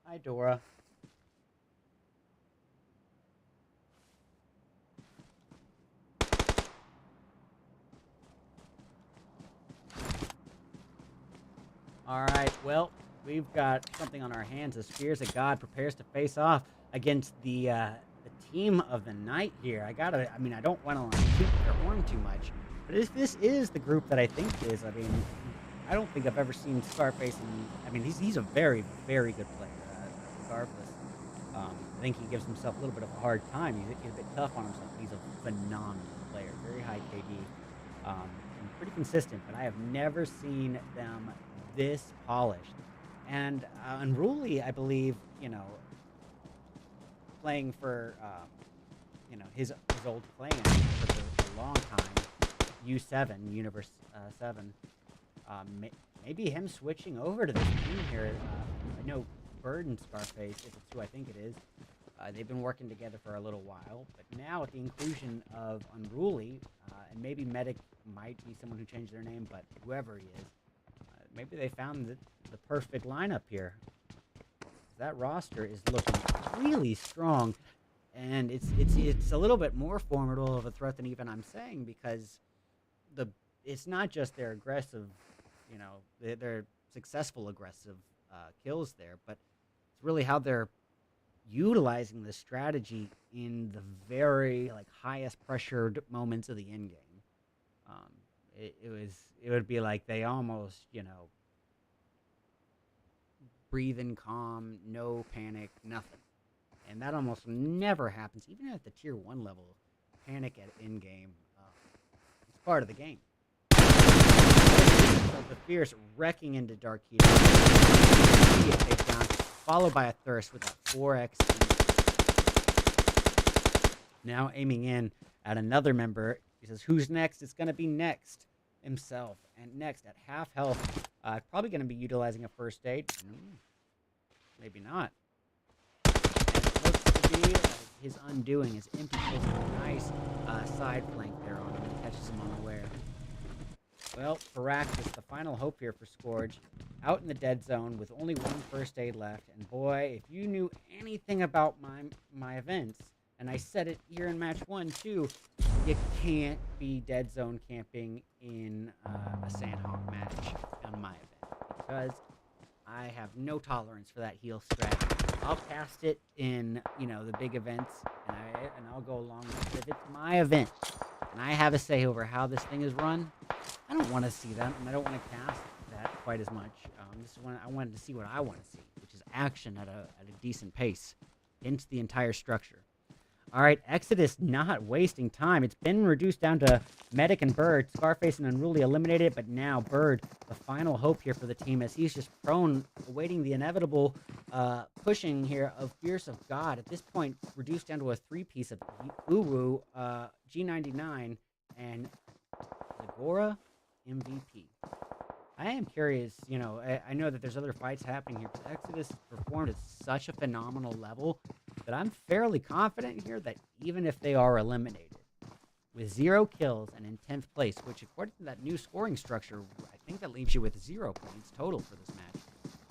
Hi, Dora. All right, well, we've got something on our hands as Fears of God prepares to face off against the team of the night here. I don't want to toot their horn too much, but this is the group that I think is. I mean, I don't think I've ever seen Scarface, and he's a very, very good player, regardless. I think he gives himself a little bit of a hard time. He's a bit tough on himself. He's a phenomenal player, very high KD, and pretty consistent, but I have never seen them this polished. And Unruly, I believe, playing for his old clan for a long time, U7 Universe 7. Maybe him switching over to this team here. I know Bird and Scarface, if it's who I think it is, they've been working together for a little while, but now with the inclusion of Unruly, and maybe Medic might be someone who changed their name, but whoever he is, maybe they found the perfect lineup here. That roster is looking really strong, and it's a little bit more formidable of a threat than even I'm saying, because it's not just their aggressive, their successful aggressive kills there, but it's really how they're utilizing the strategy in the very highest pressured moments of the end game. It would be like they almost, breathe in calm, no panic, nothing. And that almost never happens, even at the tier 1 level. Panic at end game, it's part of the game. So the Fierce wrecking into Dark Heat, immediate takedown, followed by a Thirst with that 4x. Now aiming in at another member. He says, who's next? It's going to be Next himself. And Next at half health. Probably going to be utilizing a first aid. Maybe not. And it looks to be his undoing. His Impy pulls a nice side flank there on him and catches him unaware. Well, Firaxis, the final hope here for Scourge, out in the dead zone with only one first aid left. And boy, if you knew anything about my events, and I said it here in match 1 too, you can't be dead zone camping in a Sandhawk match on my event, because I have no tolerance for that heal strat. I'll cast it in, you know, the big events, and I'll go along with it. But if it's my event, and I have a say over how this thing is run, I don't want to see that, and I don't want to cast that quite as much. This is when I wanted to see what I want to see, which is action at a decent pace into the entire structure. All right, Exodus not wasting time. It's been reduced down to Medic and Bird. Scarface and Unruly eliminated, but now Bird, the final hope here for the team, as he's just prone, awaiting the inevitable pushing here of Fierce of God. At this point, reduced down to a 3-piece of Uwu, G99, and Zagora MVP. I am curious, you know, I know that there's other fights happening here, but Exodus performed at such a phenomenal level that I'm fairly confident here that even if they are eliminated, with 0 kills and in 10th place, which according to that new scoring structure, I think that leaves you with 0 points total for this match,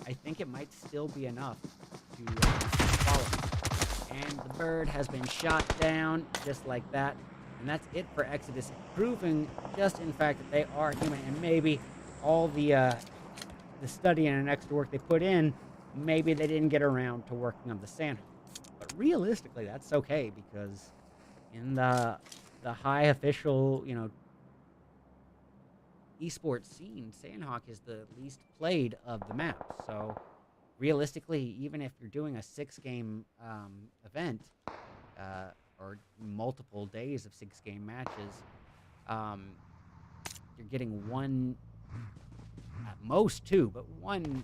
I think it might still be enough to qualify. And the Bird has been shot down just like that, and that's it for Exodus, proving just in fact that they are human, and maybe all the study and extra work they put in, maybe they didn't get around to working on the Sandhawk. But realistically, that's okay, because in the high official, you know, esports scene, Sandhawk is the least played of the maps. So realistically, even if you're doing a 6-game event, or multiple days of 6-game matches, you're getting one, at most 2, but 1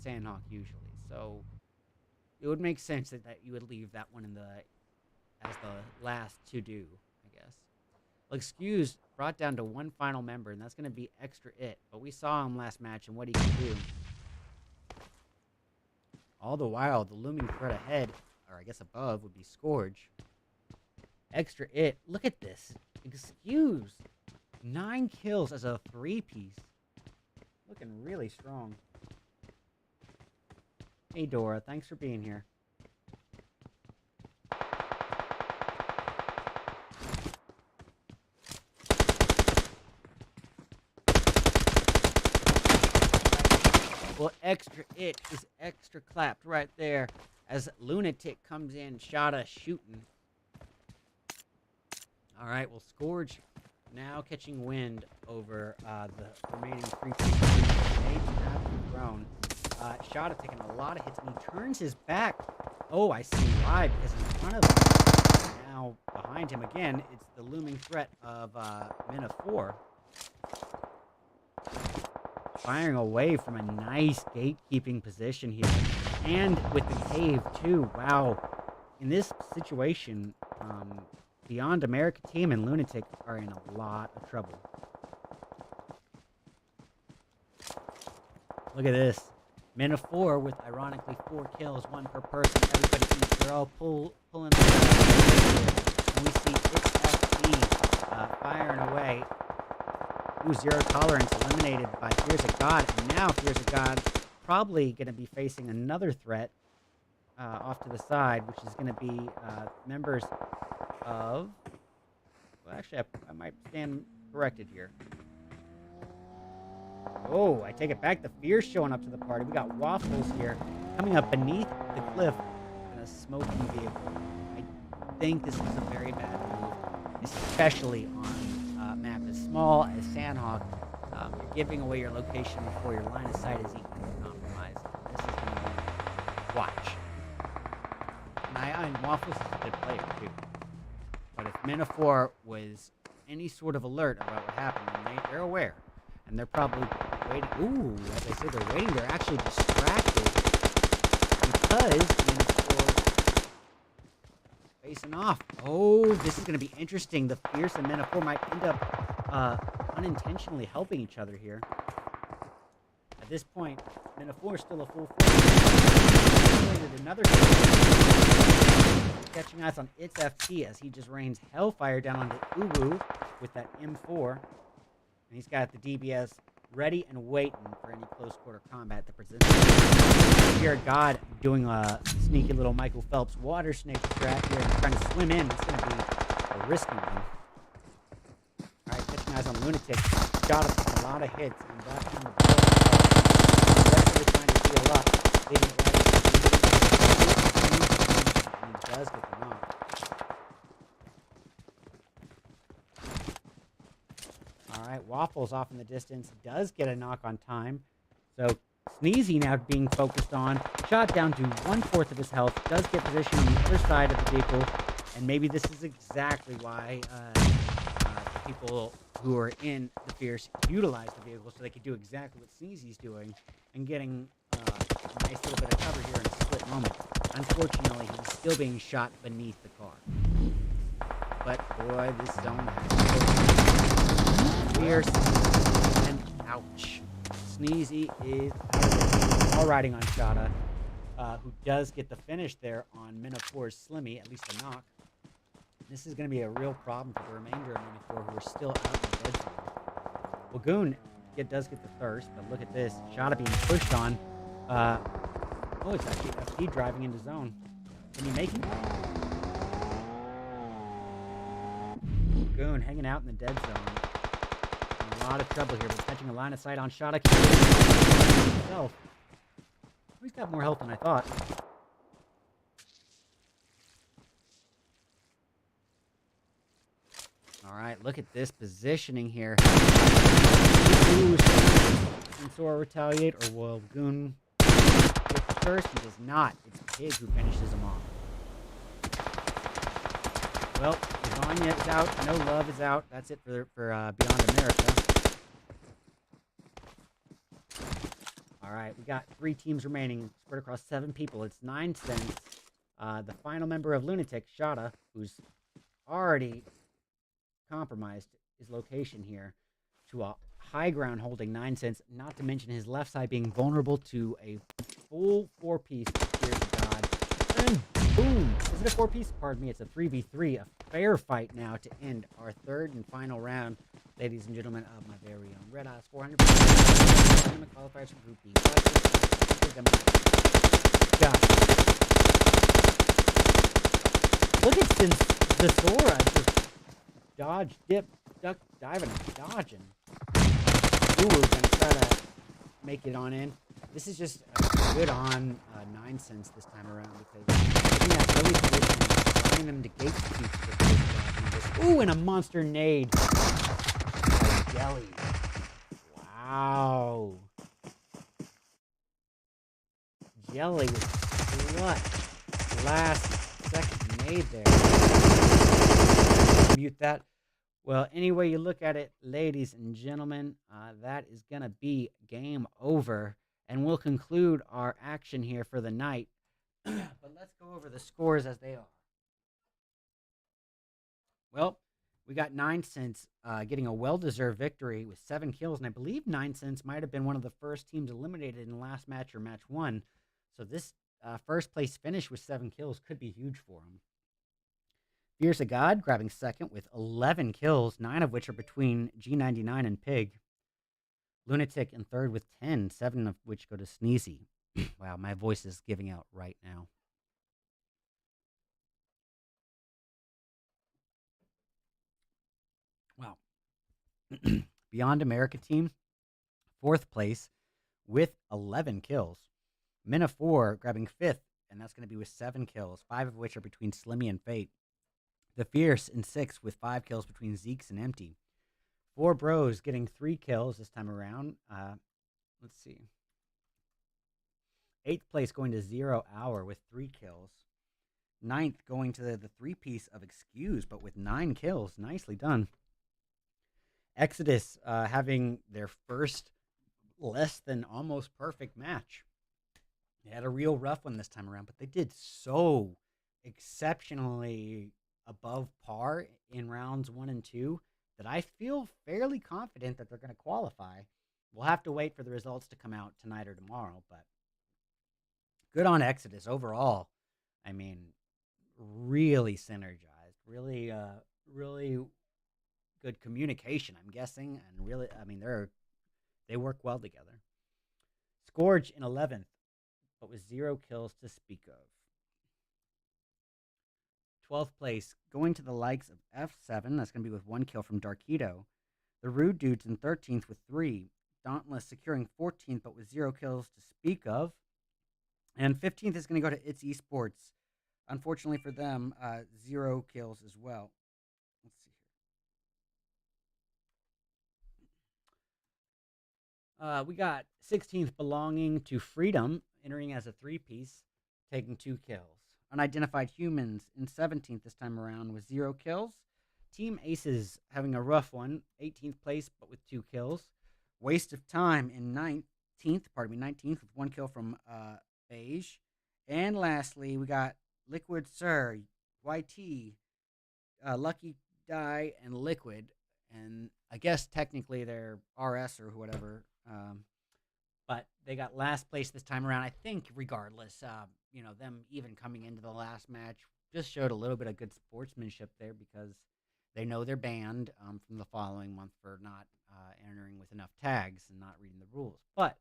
Sandhawk usually. So it would make sense that you would leave that one as the last to do, I guess. Well, Excuse brought down to 1 final member, and that's going to be Extra It. But we saw him last match and what he can do. All the while, the looming threat ahead, or I guess above, would be Scourge. Extra It, look at this. Excuse, 9 kills as a 3-piece. Looking really strong. Hey, Dora, thanks for being here. Well, Extra It is extra clapped right there as Lunatic comes in, Shada shooting. All right, well, Scourge now catching wind over the remaining 3 pieces. They have thrown. Shada taking a lot of hits, and he turns his back. Oh, I see why, because in front of him, now behind him again, it's the looming threat of Mina4. Firing away from a nice gatekeeping position here. And with the cave, too. Wow. In this situation, Beyond America Team and Lunatic are in a lot of trouble. Look at this. Mina4 with, ironically, 4 kills, 1 per person. Everybody eats. They're all pulling the and we see It's FD firing away. Ooh, 0 tolerance eliminated by Fears of God. And now Fears of God's probably going to be facing another threat off to the side, which is going to be members of... Well, actually, I might stand corrected here. Oh, I take it back. The Fear's showing up to the party. We got Waffles here coming up beneath the cliff in a smoking vehicle. I think this is a very bad move, especially on a map as small as Sandhawk. You're giving away your location before your line of sight is equally compromised. This is going to be... Watch. And Waffles is a good player, too. But if Mina4 was any sort of alert about what happened, and they're aware, and they're probably waiting. Ooh, as I say, they're waiting. They're actually distracted because Mina4 facing off. Oh, this is going to be interesting. The Fierce and Men of 4 might end up unintentionally helping each other here. At this point, Men of 4 is still a full force. Another catching eyes on its FT as he just rains hellfire down onto Uwu with that M4. And he's got the DBS ready and waiting for any close quarter combat that presents. Here, God doing a sneaky little Michael Phelps water snake strat here and trying to swim in. It's going to be a risky one. All right, catching eyes on Lunatic. Shot a lot of hits and back on the ball. Definitely trying to heal up. Didn't grab it. And he does get the knock. All right, Waffles off in the distance. Does get a knock on time. So Sneezy now being focused on. Shot down to 1/4 of his health. Does get position on the other side of the vehicle. And maybe this is exactly why people who are in the Fierce utilize the vehicle so they could do exactly what Sneezy's doing and getting a nice little bit of cover here in a split moment. Unfortunately, he's still being shot beneath the car. But boy, this zone has Fierce and ouch. Sneezy is out of it. All riding on Shada, who does get the finish there on Men of 4's Slimmy, at least a knock. This is going to be a real problem for the remainder of Men of 4 who are still out in the dead zone. Lagoon does get the thirst, but look at this. Shada being pushed on. Oh, it's actually FD driving into zone. Can he make it? Lagoon hanging out in the dead zone. In a lot of trouble here, but catching a line of sight on Shada. Himself. He's got more health than I thought. All right, look at this positioning here. Ooh, Sora retaliate, or will Goon get the first? He does not. It's Pig who finishes him off. Well, Lasagna is out. No Love is out. That's it for Beyond America. All right, we got 3 teams remaining, spread across 7 people. It's 9 cents. The final member of Lunatic, Shada, who's already compromised his location here to a high ground holding 9 cents, not to mention his left side being vulnerable to a full 4-piece Fears of God. And boom! Is it a 4-piece? Pardon me, it's a 3v3, a fair fight now to end our 3rd and final round, ladies and gentlemen, of my very own RedEyes 400 tournament qualifiers for Group B. God. Look at the Sora just dodge, dip, duck, diving, and dodging. Ooh, we're gonna try to make it on in. This is just good on 9 cents this time around because getting that early position, allowing them to gate speed. Ooh, and a monster nade. Jelly. Wow. Jelly with clutch. Last second nade there. Mute that. Well, any way you look at it, ladies and gentlemen, that is going to be game over. And we'll conclude our action here for the night. But let's go over the scores as they are. Well, we got 9 cents getting a well-deserved victory with 7 kills. And I believe 9 cents might have been one of the first teams eliminated in the last match or match 1. So this first place finish with 7 kills could be huge for him. Fierce of God grabbing second with 11 kills, 9 of which are between G99 and Pig. Lunatic in third with 10, 7 of which go to Sneezy. Wow, my voice is giving out right now. Wow. Beyond America team, 4th place with 11 kills. Men of 4 grabbing 5th, and that's going to be with 7 kills, 5 of which are between Slimmy and Fate. The Fierce in 6th with 5 kills between Zeeks and Empty. 4 Bros getting 3 kills this time around. Let's see. 8th place going to 0 Hour with 3 kills. 9th going to the 3-piece of Excuse, but with 9 kills. Nicely done. Exodus having their first less than almost perfect match. They had a real rough one this time around, but they did so exceptionally above par in rounds 1 and 2 that I feel fairly confident that they're going to qualify. We'll have to wait for the results to come out tonight or tomorrow, but good on Exodus overall. I mean, really synergized, really good communication, I'm guessing, and really, I mean, they work well together. Scourge in 11th, but with 0 kills to speak of. 12th place, going to the likes of F7. That's going to be with 1 kill from Darkido. The Rude Dudes in 13th with 3. Dauntless securing 14th, but with 0 kills to speak of. And 15th is going to go to It's Esports. Unfortunately for them, 0 kills as well. Let's see here. We got 16th belonging to Freedom, entering as a 3-piece, taking 2 kills. Unidentified Humans in 17th this time around with 0 kills. Team Aces having a rough one, 18th place, but with 2 kills. Waste of Time in 19th with 1 kill from Beige. And lastly, we got Liquid Sir, YT, Lucky Die, and Liquid. And I guess technically they're RS or whatever. But they got last place this time around. I think regardless, them even coming into the last match just showed a little bit of good sportsmanship there because they know they're banned from the following month for not entering with enough tags and not reading the rules. But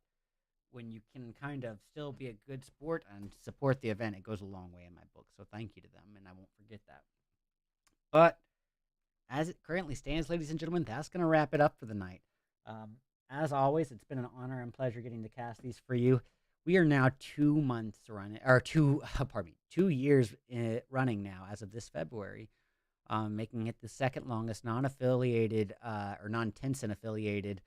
when you can kind of still be a good sport and support the event, it goes a long way in my book. So thank you to them, and I won't forget that. But as it currently stands, ladies and gentlemen, that's going to wrap it up for the night. As always, it's been an honor and pleasure getting to cast these for you. We are now 2 months running, or 2 years running now as of this February, making it the second longest non-affiliated or non-Tencent affiliated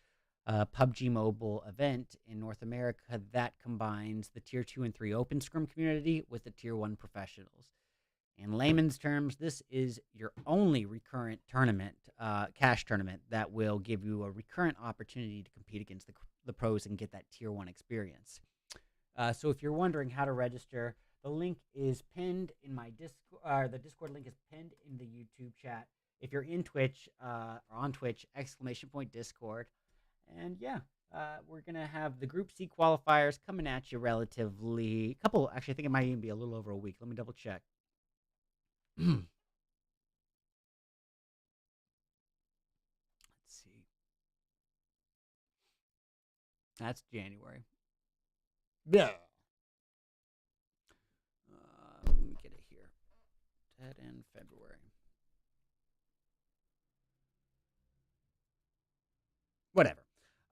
PUBG Mobile event in North America that combines the Tier 2 and 3 open scrim community with the Tier 1 professionals. In layman's terms, this is your only recurrent tournament, cash tournament, that will give you a recurrent opportunity to compete against the pros and get that Tier 1 experience. So if you're wondering how to register, the link is pinned in my Discord. The Discord link is pinned in the YouTube chat. If you're in Twitch or on Twitch, !Discord. And yeah, we're going to have the Group C qualifiers coming at you relatively, actually I think it might even be a little over a week. Let me double check. Let's see. That's January. Yeah. Let me get it here. Dead end February. Whatever.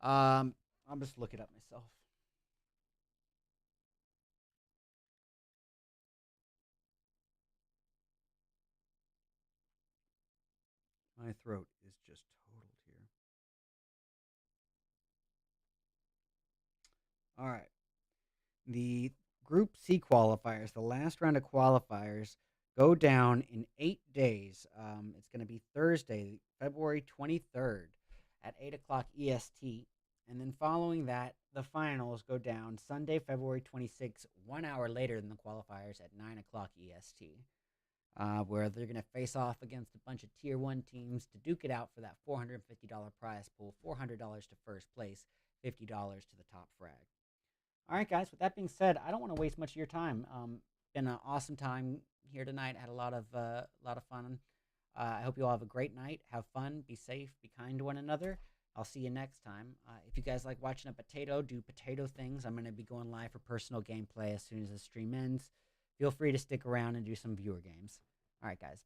I'll just look it up myself. My throat is just totaled here. All right. The Group C qualifiers, the last round of qualifiers, go down in 8 days. It's going to be Thursday, February 23rd at 8 o'clock EST. And then following that, the finals go down Sunday, February 26th, 1 hour later than the qualifiers at 9 o'clock EST. Where they're going to face off against a bunch of Tier 1 teams to duke it out for that $450 prize pool, $400 to first place, $50 to the top frag. All right, guys, with that being said, I don't want to waste much of your time. Been an awesome time here tonight. Had a lot of fun. I hope you all have a great night. Have fun. Be safe. Be kind to one another. I'll see you next time. If you guys like watching a potato do potato things, I'm going to be going live for personal gameplay as soon as the stream ends. Feel free to stick around and do some viewer games. All right, guys.